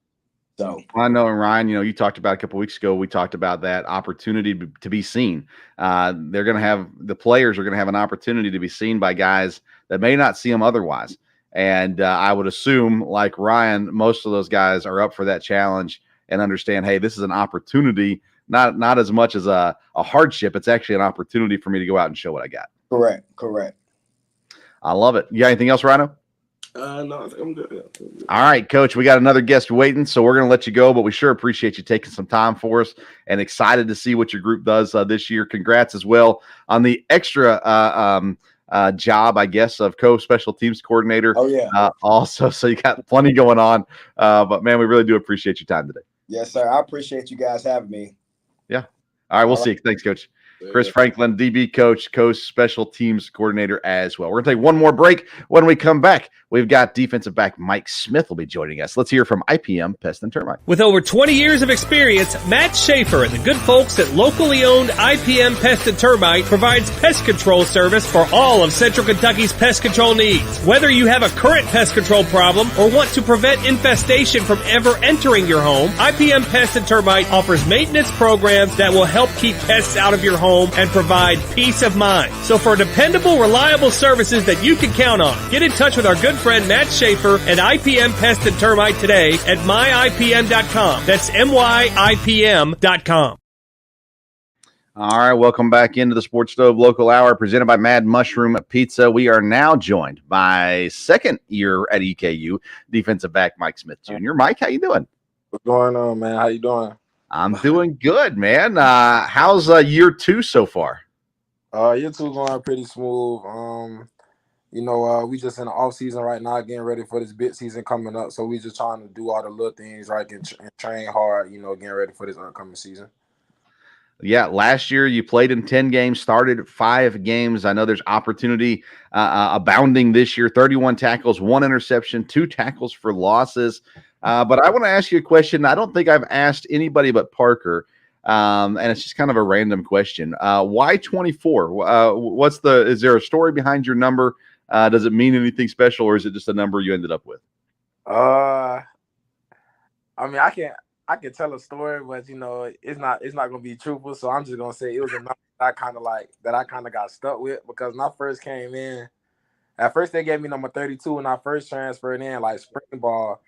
So I know, and Ryan, you talked about a couple of weeks ago, we talked about that opportunity to be seen. The players are going to have an opportunity to be seen by guys that may not see them otherwise. And I would assume, like Ryan, most of those guys are up for that challenge and understand, hey, this is an opportunity, not as much as a hardship. It's actually an opportunity for me to go out and show what I got. Correct. I love it. You got anything else, Rhino? No, I think I'm good. All right, Coach, we got another guest waiting, so we're going to let you go, but we sure appreciate you taking some time for us and excited to see what your group does this year. Congrats as well on the extra job, I guess, of co-special teams coordinator. Oh, yeah. Also, so you got plenty going on. But, man, we really do appreciate your time today. Yes, sir. I appreciate you guys having me. Yeah. All right, we'll see you. Thanks, Coach. Chris Franklin, DB coach, special teams coordinator as well. We're going to take one more break. When we come back, we've got defensive back Mike Smith will be joining us. Let's hear from IPM Pest and Termite. With over 20 years of experience, Matt Schaefer and the good folks at locally owned IPM Pest and Termite provides pest control service for all of Central Kentucky's pest control needs. Whether you have a current pest control problem or want to prevent infestation from ever entering your home, IPM Pest and Termite offers maintenance programs that will help keep pests out of your home and provide peace of mind. So for dependable, reliable services that you can count on, get in touch with our good friend Matt Schaefer at IPM Pest and Termite today at myipm.com. That's myipm.com. All right, welcome back into the Sports Stove Local Hour presented by Mad Mushroom Pizza. We are now joined by second year at EKU defensive back Mike Smith Jr. Mike, how you doing? What's going on, man? How you doing? I'm doing good, man. How's year 2 so far? Year 2 going pretty smooth. We just in the off season right now, getting ready for this big season coming up. So we just trying to do all the little things right and train hard. Getting ready for this upcoming season. Yeah, last year you played in 10 games, started 5 games. I know there's opportunity abounding this year. 31 tackles, 1 interception, 2 tackles for losses. But I want to ask you a question I don't think I've asked anybody but Parker, and it's just kind of a random question. Why 24? Is there a story behind your number? Does it mean anything special, or is it just a number you ended up with? I can tell a story, but it's not gonna be truthful. So I'm just gonna say it was a number that I kind of got stuck with, because when I first came in, at first they gave me number 32 when I first transferred in, like spring ball.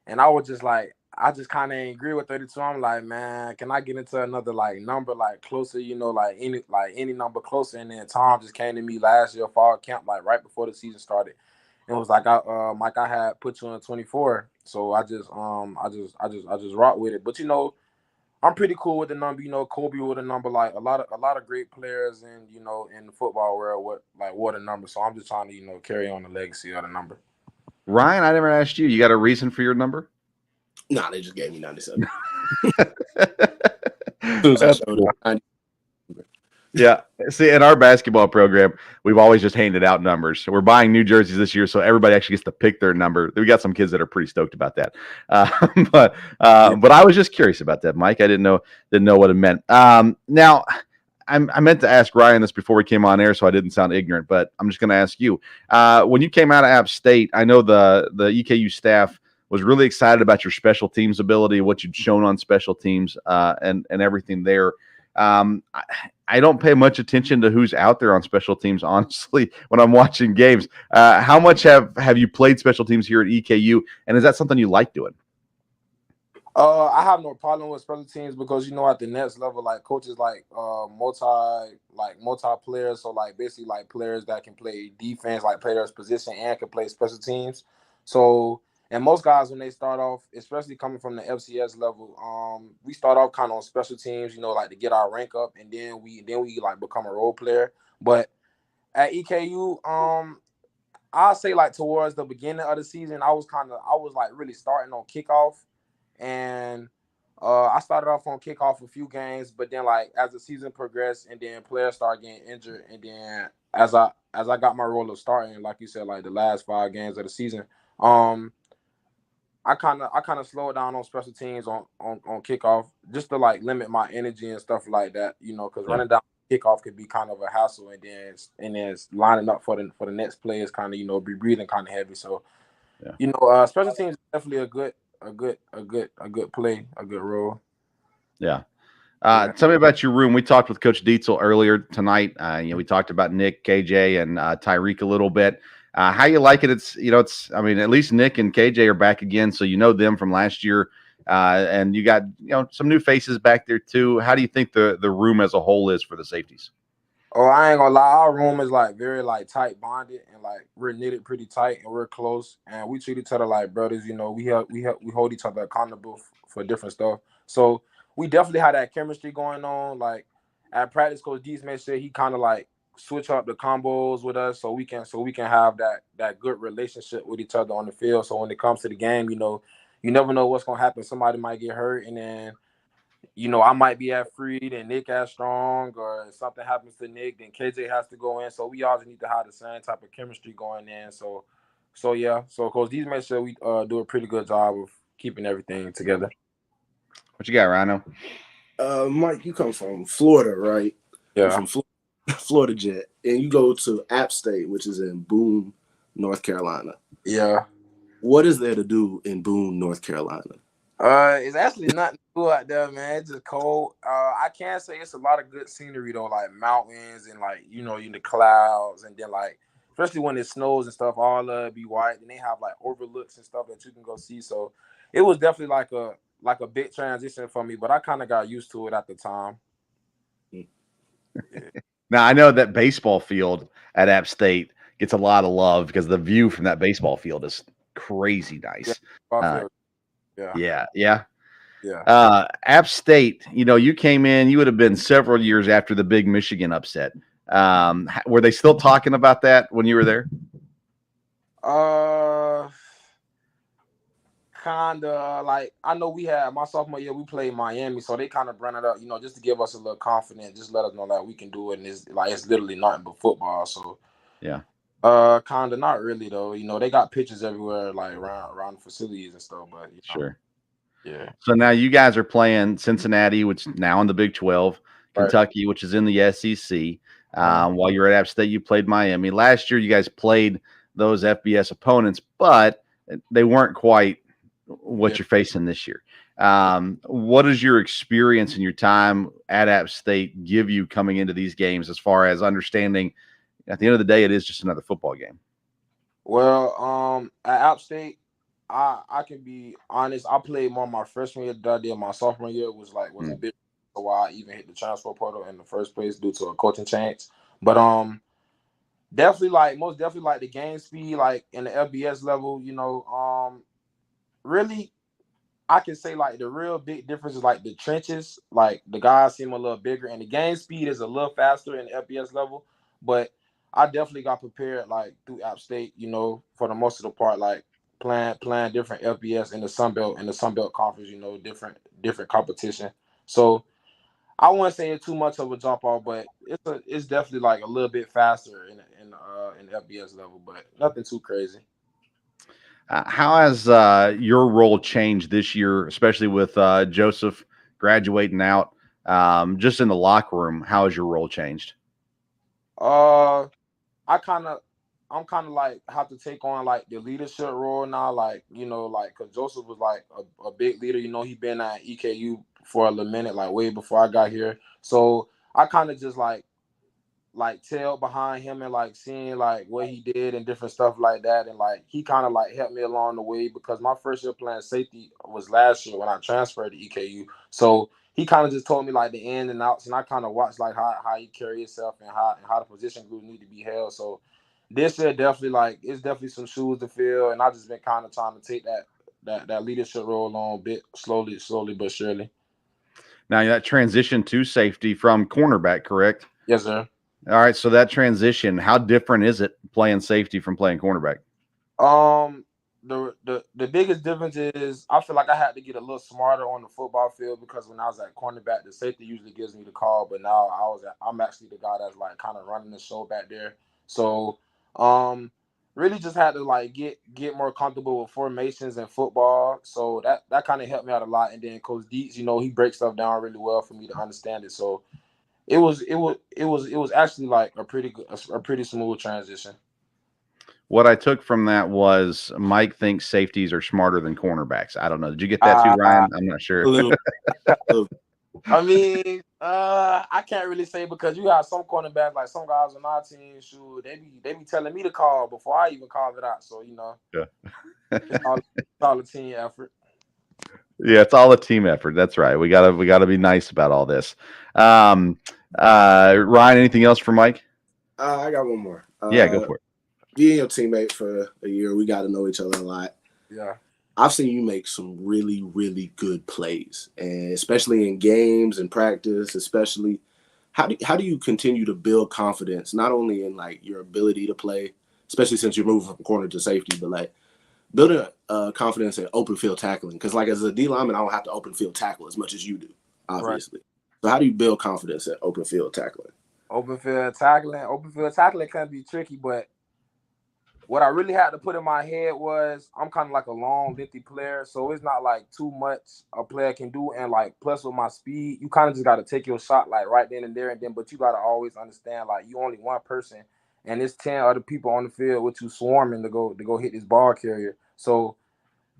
And I was just like, I just kind of ain't agree with 32. I'm like, man, can I get into another number closer, any number closer? And then Tom just came to me last year fall camp, right before the season started. It was like, Mike, I had put you on 24, so I just rock with it. But I'm pretty cool with the number. Kobe with a number, a lot of great players in in the football world what a number. So I'm just trying to carry on the legacy of the number. Ryan, I never asked you. You got a reason for your number? Nah, they just gave me 97. Yeah. See, in our basketball program, we've always just handed out numbers. So we're buying new jerseys this year, so everybody actually gets to pick their number. We got some kids that are pretty stoked about that. But I was just curious about that, Mike. I didn't know what it meant. Now, I meant to ask Ryan this before we came on air, so I didn't sound ignorant, but I'm just going to ask you. When you came out of App State, I know the EKU staff was really excited about your special teams ability, what you'd shown on special teams, and everything there. I don't pay much attention to who's out there on special teams, honestly, when I'm watching games. How much have you played special teams here at EKU, and is that something you like doing? I have no problem with special teams because at the next level, coaches multi players, so basically players that can play defense, play their position and can play special teams. So, and most guys when they start off, especially coming from the FCS level, we start off kind of on special teams, to get our rank up, and then we become a role player. But at EKU, I'll say towards the beginning of the season, I was really starting on kickoff. And I started off on kickoff a few games, but then as the season progressed and then players started getting injured, and then as I got my role of starting, like you said, the last 5 games of the season, I kind of slowed down on special teams on kickoff just to limit my energy and stuff like that, because running down kickoff could be kind of a hassle, and then lining up for the next play is kind of be breathing kind of heavy. So special teams is definitely a good play, a good role. Yeah. Tell me about your room. We talked with Coach Dietzel earlier tonight. We talked about Nick, KJ, and Tyreek a little bit. How you like it? At least Nick and KJ are back again, so them from last year. And you got some new faces back there too. How do you think the room as a whole is for the safeties? Oh, I ain't gonna lie. Our room is like very like tight bonded and like we're knitted pretty tight and we're close and we treat each other like brothers. You know, we hold each other accountable for different stuff. So we definitely had that chemistry going on. Like at practice, Coach Dees made sure he kind of like switch up the combos with us so we can have that good relationship with each other on the field. So when it comes to the game, you know, you never know what's gonna happen. Somebody might get hurt and then you know, I might be at Freed and Nick at Strong, or if something happens to Nick, then KJ has to go in. So we always need to have the same type of chemistry going in. So yeah. So Coach D's make sure we do a pretty good job of keeping everything together. What you got, Rhino? Mike, you come from Florida, right? Yeah. You're from Florida Jet, and you go to App State, which is in Boone, North Carolina. Yeah. What is there to do in Boone, North Carolina? It's actually nothing cool out there, man. It's just cold. I can say it's a lot of good scenery though, like mountains and like you know, in the clouds, and then like especially when it snows and stuff, all be white. And they have like overlooks and stuff that you can go see. So it was definitely like a big transition for me, but I kind of got used to it at the time. Now I know that baseball field at App State gets a lot of love because the view from that baseball field is crazy nice. Yeah. App State, you know, you came in, you would have been several years after the big Michigan upset. Were they still talking about that when you were there? Kinda like I know we had my sophomore year we played Miami, so they kind of brought it up, you know, just to give us a little confidence, just let us know that we can do it, and it's like it's literally nothing but football. So yeah, kinda not really though. You know, they got pitches everywhere, like around the facilities and stuff, but sure. Yeah. So now you guys are playing Cincinnati, which is now in the Big 12, Kentucky, which is in the SEC. While you're at App State, you played Miami. Last year, you guys played those FBS opponents, but they weren't quite what you're facing this year. What does your experience and your time at App State give you coming into these games as far as understanding at the end of the day, it is just another football game? Well, at App State, I can be honest. I played more my freshman year than I did my sophomore year. Was a bit why I even hit the transfer portal in the first place due to a coaching change. But most definitely like the game speed, like in the FBS level. You know, really, I can say like the real big difference is like the trenches. Like the guys seem a little bigger, and the game speed is a little faster in the FBS level. But I definitely got prepared like through App State. You know, for the most of the part, like playing different FBS in the Sun Belt Conference. You know, different competition. So I wouldn't say it's too much of a jump off, but it's definitely like a little bit faster in the FBS level, but nothing too crazy. How has your role changed this year, especially with Joseph graduating out? Just in the locker room, how has your role changed? I'm kind of like have to take on like the leadership role now, like you know, like because Joseph was like a big leader. You know, he been at EKU for a little minute, like way before I got here. So I kind of just like tail behind him and like seeing like what he did and different stuff like that, and like he kind of like helped me along the way because my first year playing safety was last year when I transferred to EKU. So he kind of just told me like the ins and outs, and I kind of watched like how he carry himself and how the position group need to be held. So this year it's definitely some shoes to fill, and I just been kind of trying to take that leadership role on a bit slowly but surely. Now that transition to safety from cornerback, correct? Yes, sir. All right. So that transition, how different is it playing safety from playing cornerback? The biggest difference is I feel like I had to get a little smarter on the football field because when I was at cornerback, the safety usually gives me the call, but now I'm actually the guy that's like kind of running the show back there. So, really just had to like get more comfortable with formations and football. So that kind of helped me out a lot. And then Coach Dietz, you know, he breaks stuff down really well for me to understand it. So it was actually like a pretty smooth transition. What I took from that was Mike thinks safeties are smarter than cornerbacks. I don't know. Did you get that too, Ryan? I'm not sure. I mean, I can't really say because you have some cornerbacks, like some guys on our team, they be telling me to call before I even call it out. So, you know, it's all a team effort. Yeah, it's all a team effort. That's right. We gotta be nice about all this. Ryan, anything else for Mike? I got one more. Yeah, go for it. Being your teammate for a year, we got to know each other a lot. Yeah. I've seen you make some really, really good plays, and especially in games and practice, especially. How do you continue to build confidence, not only in like your ability to play, especially since you're moving from corner to safety, but like building confidence in open field tackling? Because like as a D lineman, I don't have to open field tackle as much as you do, obviously. Right. So how do you build confidence in open field tackling? Open field tackling can be tricky, but what I really had to put in my head was I'm kind of like a long, lengthy player, so it's not like too much a player can do. And like plus with my speed, you kind of just got to take your shot like right then and there, and then. But you got to always understand like you only one person, and there's 10 other people on the field with you swarming to go hit this ball carrier. So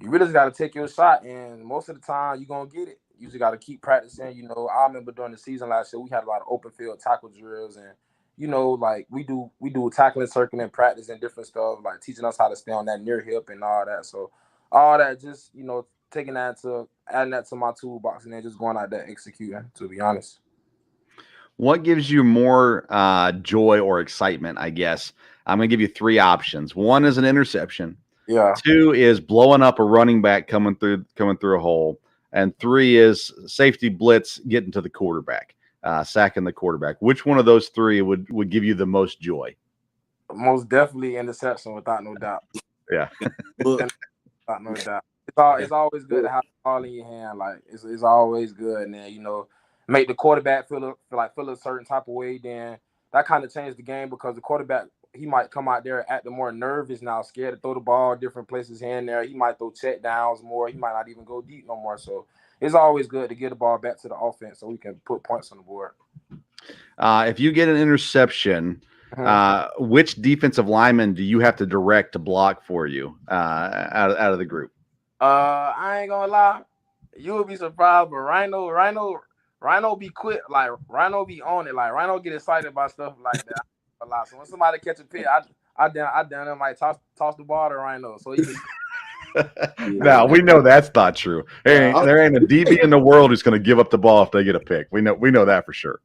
you really just got to take your shot, and most of the time you're gonna get it. You just got to keep practicing. You know, I remember during the season last year we had a lot of open field tackle drills and. You know, like we do tackling, circling, and practice and different stuff, like teaching us how to stay on that near hip and all that. So all that, just adding that to my toolbox and then just going out there executing. To be honest, what gives you more joy or excitement? I guess I'm gonna give you 3 options. 1 is an interception. Yeah. 2 is blowing up a running back coming through a hole, and 3 is safety blitz getting to the quarterback. Sacking the quarterback. Which one of those 3 would give you the most joy? Most definitely interception, without no doubt. Yeah, without no doubt. It's always good to have the ball in your hand. Like it's always good, and then make the quarterback feel a certain type of way. Then that kind of changed the game because the quarterback he might come out there acting more nervous now, scared to throw the ball different places here and there. He might throw check downs more. He might not even go deep no more. So. It's always good to get the ball back to the offense so we can put points on the board. If you get an interception, which defensive lineman do you have to direct to block for you out of the group? I ain't gonna lie, you would be surprised, but Rhino be quick, like Rhino be on it, like Rhino get excited about stuff like that. A lot. So when somebody catch a pick, I down there might toss the ball to Rhino. So he. Now we know that's not true. There ain't a DB in the world who's going to give up the ball if they get a pick. We know that for sure.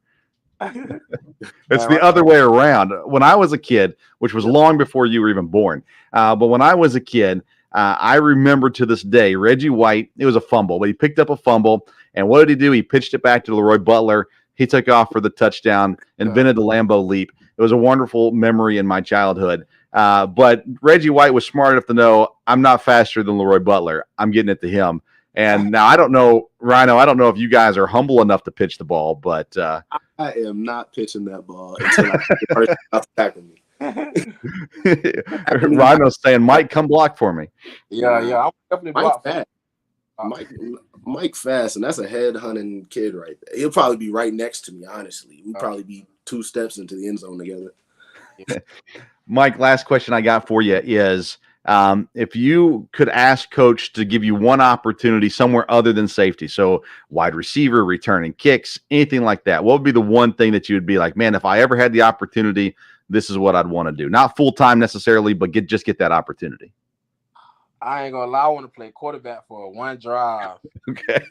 It's the other way around. When I was a kid, which was long before you were even born, but when I was a kid, I remember to this day Reggie White. It was a fumble, but he picked up a fumble, and what did he do? He pitched it back to Leroy Butler. He took off for the touchdown, invented the Lambeau leap. It was a wonderful memory in my childhood. But Reggie White was smart enough to know I'm not faster than Leroy Butler. I'm getting it to him. And now I don't know, Rhino, I don't know if you guys are humble enough to pitch the ball, but I am not pitching that ball until the person attacking me. Rhino's saying, Mike, come block for me. Yeah. I'm definitely block fast. Mike fast, and that's a head hunting kid right there. He'll probably be right next to me, honestly. We'd probably be 2 steps into the end zone together. Mike, last question I got for you is if you could ask coach to give you one opportunity somewhere other than safety, so wide receiver, returning kicks, anything like that, what would be the one thing that you would be like, man, if I ever had the opportunity, this is what I'd want to do? Not full-time necessarily, but get that opportunity. I ain't gonna lie, I want to play quarterback for 1 drive. Okay.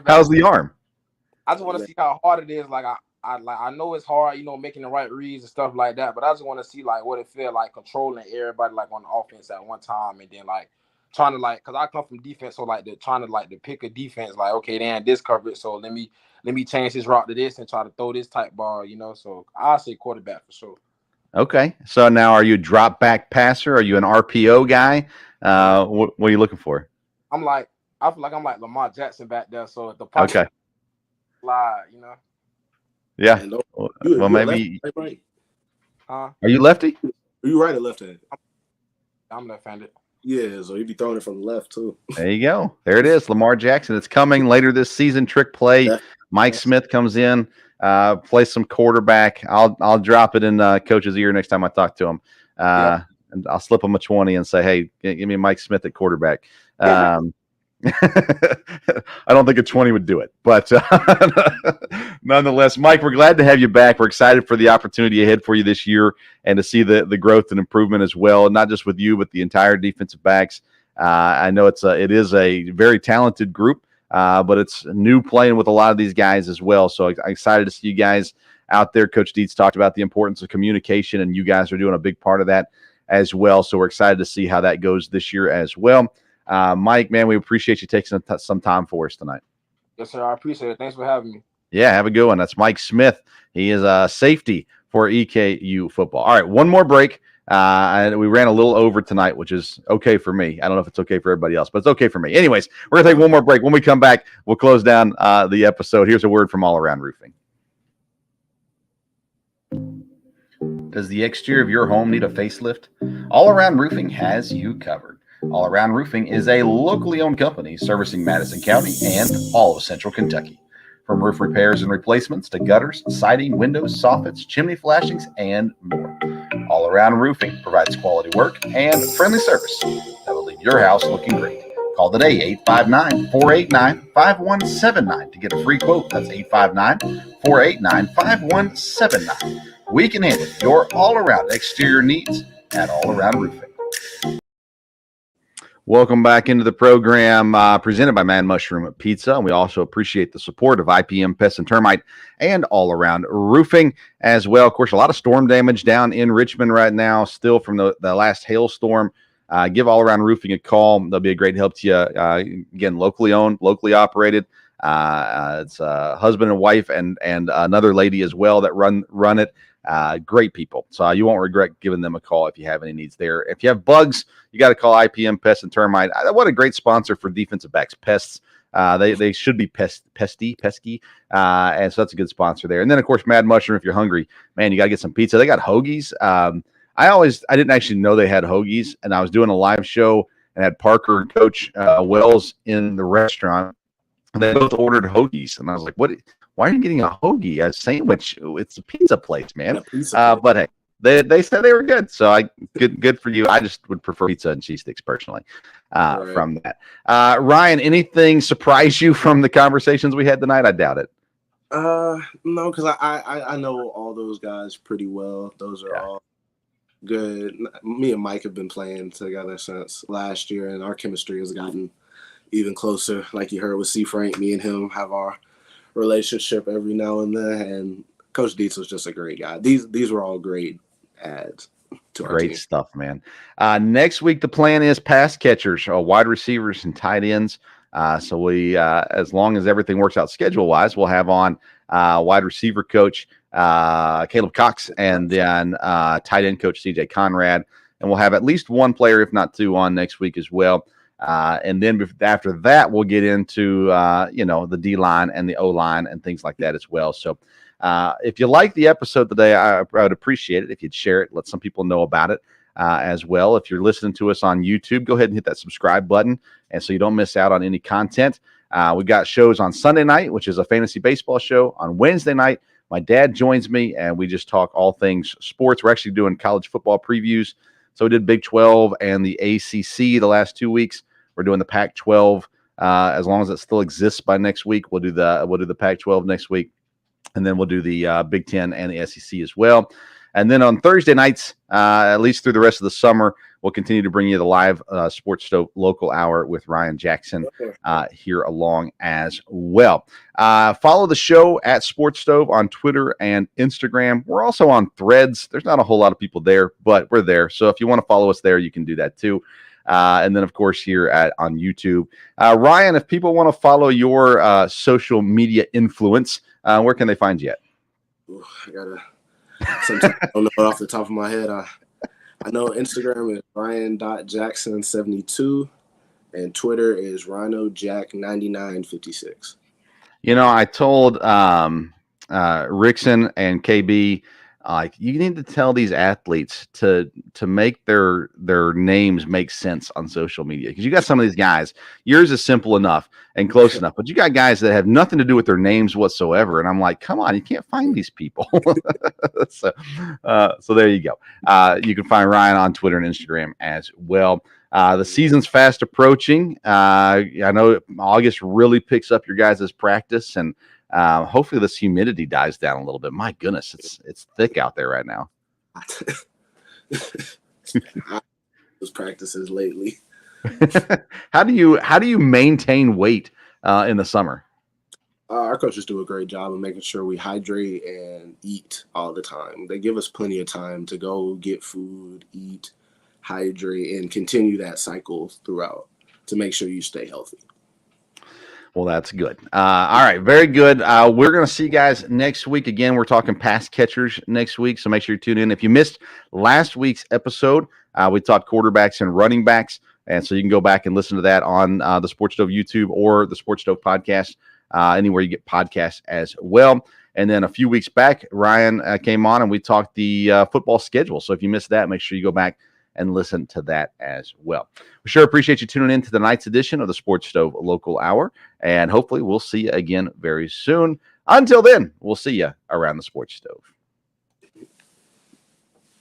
How's the arm? I just want to see how hard it is. Like I know it's hard, making the right reads and stuff like that. But I just want to see like what it feel like controlling everybody like on the offense at one time, and then like trying to because I come from defense, so like trying to pick a defense like okay, then this coverage, so let me change this route to this and try to throw this type ball, So I'll say quarterback for sure. Okay, so now are you a drop back passer? Are you an RPO guy? What are you looking for? I feel like I'm like Lamar Jackson back there. So at the pocket, slide, Yeah. Well, maybe. Right. Are you lefty? Are you right or left-handed? I'm left-handed. Yeah, so you'd be throwing it from the left too. There you go. There it is, Lamar Jackson. It's coming later this season. Trick play. Mike Smith comes in, plays some quarterback. I'll drop it in coach's ear next time I talk to him, and I'll slip him a 20 and say, "Hey, give me Mike Smith at quarterback." I don't think a 20 would do it, but nonetheless, Mike, we're glad to have you back. We're excited for the opportunity ahead for you this year and to see the growth and improvement as well, not just with you, but the entire defensive backs. I know it is a very talented group. but it's new playing with a lot of these guys as well. So I'm excited to see you guys out there. Coach Dietz talked about the importance of communication, and you guys are doing a big part of that as well. So we're excited to see how that goes this year as well. Mike, man, we appreciate you taking some time for us tonight. Yes, sir. I appreciate it. Thanks for having me. Yeah, have a good one. That's Mike Smith. He is a safety for EKU football. All right, one more break. And we ran a little over tonight, which is okay for me. I don't know if it's okay for everybody else, but it's okay for me. Anyways, we're going to take one more break. When we come back, we'll close down the episode. Here's a word from All Around Roofing. Does the exterior of your home need a facelift? All Around Roofing has you covered. All Around Roofing is a locally owned company servicing Madison County and all of Central Kentucky. From roof repairs and replacements to gutters, siding, windows, soffits, chimney flashings, and more. All Around Roofing provides quality work and friendly service that will leave your house looking great. Call today, 859-489-5179 to get a free quote. That's 859-489-5179. We can handle your all-around exterior needs at All Around Roofing. Welcome back into the program presented by Mad Mushroom Pizza. And we also appreciate the support of IPM Pest and Termite and All Around Roofing as well. Of course, a lot of storm damage down in Richmond right now, still from the last hailstorm. Give All Around Roofing a call. They'll be a great help to you. Again, locally owned, locally operated. It's a husband and wife and another lady as well that run it. Great people. So you won't regret giving them a call if you have any needs there. If you have bugs, you got to call IPM Pest and Termite. What a great sponsor for defensive backs. Pests. They should be pesky. And so that's a good sponsor there. And then, of course, Mad Mushroom, if you're hungry, man, you got to get some pizza. They got hoagies. I didn't actually know they had hoagies. And I was doing a live show and had Parker and Coach Wells in the restaurant. And they both ordered hoagies. And I was like, what? Why are you getting a hoagie, a sandwich? It's a pizza place, man. But hey, they said they were good. So good for you. I just would prefer pizza and cheese sticks personally from that. Ryan, anything surprise you from the conversations we had tonight? I doubt it. No, because I know all those guys pretty well. Those are all good. Me and Mike have been playing together since last year, and our chemistry has gotten even closer. Like you heard with C. Frank, me and him have our relationship every now and then, and Coach Dietz was just a great guy. These were all great adds to our team. Stuff, man. Next week the plan is pass catchers, wide receivers, and tight ends. So we, as long as everything works out schedule wise, we'll have on wide receiver coach Caleb Cox, and then tight end coach CJ Conrad, and we'll have at least one player, if not two, on next week as well. And then after that, we'll get into, the D line and the O line and things like that as well. So if you like the episode today, I would appreciate it if you'd share it. Let some people know about it as well. If you're listening to us on YouTube, go ahead and hit that subscribe button, and so you don't miss out on any content. We got shows on Sunday night, which is a fantasy baseball show. On Wednesday night, my dad joins me, and we just talk all things sports. We're actually doing college football previews. So we did Big 12 and the ACC the last 2 weeks. We're doing the Pac-12 as long as it still exists by next week. We'll do the Pac-12 next week, and then we'll do the Big 10 and the SEC as well. And then on Thursday nights, at least through the rest of the summer, we'll continue to bring you the live Sports Stove Local Hour with Ryan Jackson here along as well. Follow the show at Sports Stove on Twitter and Instagram. We're also on Threads. There's not a whole lot of people there, but we're there. So if you want to follow us there, you can do that too. And then, of course, here on YouTube. Ryan, if people want to follow your social media influence, where can they find you at? Ooh, sometimes I don't know it off the top of my head. I know Instagram is Ryan.Jackson72, and Twitter is RhinoJack9956. I told Rickson and KB, you need to tell these athletes to make their names make sense on social media, because you got some of these guys. Yours is simple enough and close enough, but you got guys that have nothing to do with their names whatsoever, and I'm like, come on, you can't find these people. So there you go. You can find Ryan on Twitter and Instagram as well. The season's fast approaching. I know August really picks up your guys' practice, and hopefully this humidity dies down a little bit. My goodness, it's thick out there right now. Those practices lately. How do you maintain weight in the summer? Our coaches do a great job of making sure we hydrate and eat all the time. They give us plenty of time to go get food, eat, hydrate, and continue that cycle throughout to make sure you stay healthy. Well, that's good. All right, very good. We're going to see you guys next week. Again, we're talking pass catchers next week, so make sure you tune in. If you missed last week's episode, we talked quarterbacks and running backs, and so you can go back and listen to that on the Sports Stove YouTube or the Sports Stove podcast, anywhere you get podcasts as well. And then a few weeks back, Ryan came on and we talked the football schedule. So if you missed that, make sure you go back and listen to that as well. We sure appreciate you tuning in to the night's edition of the Sports Stove Local Hour. And hopefully we'll see you again very soon. Until then, we'll see you around the Sports Stove.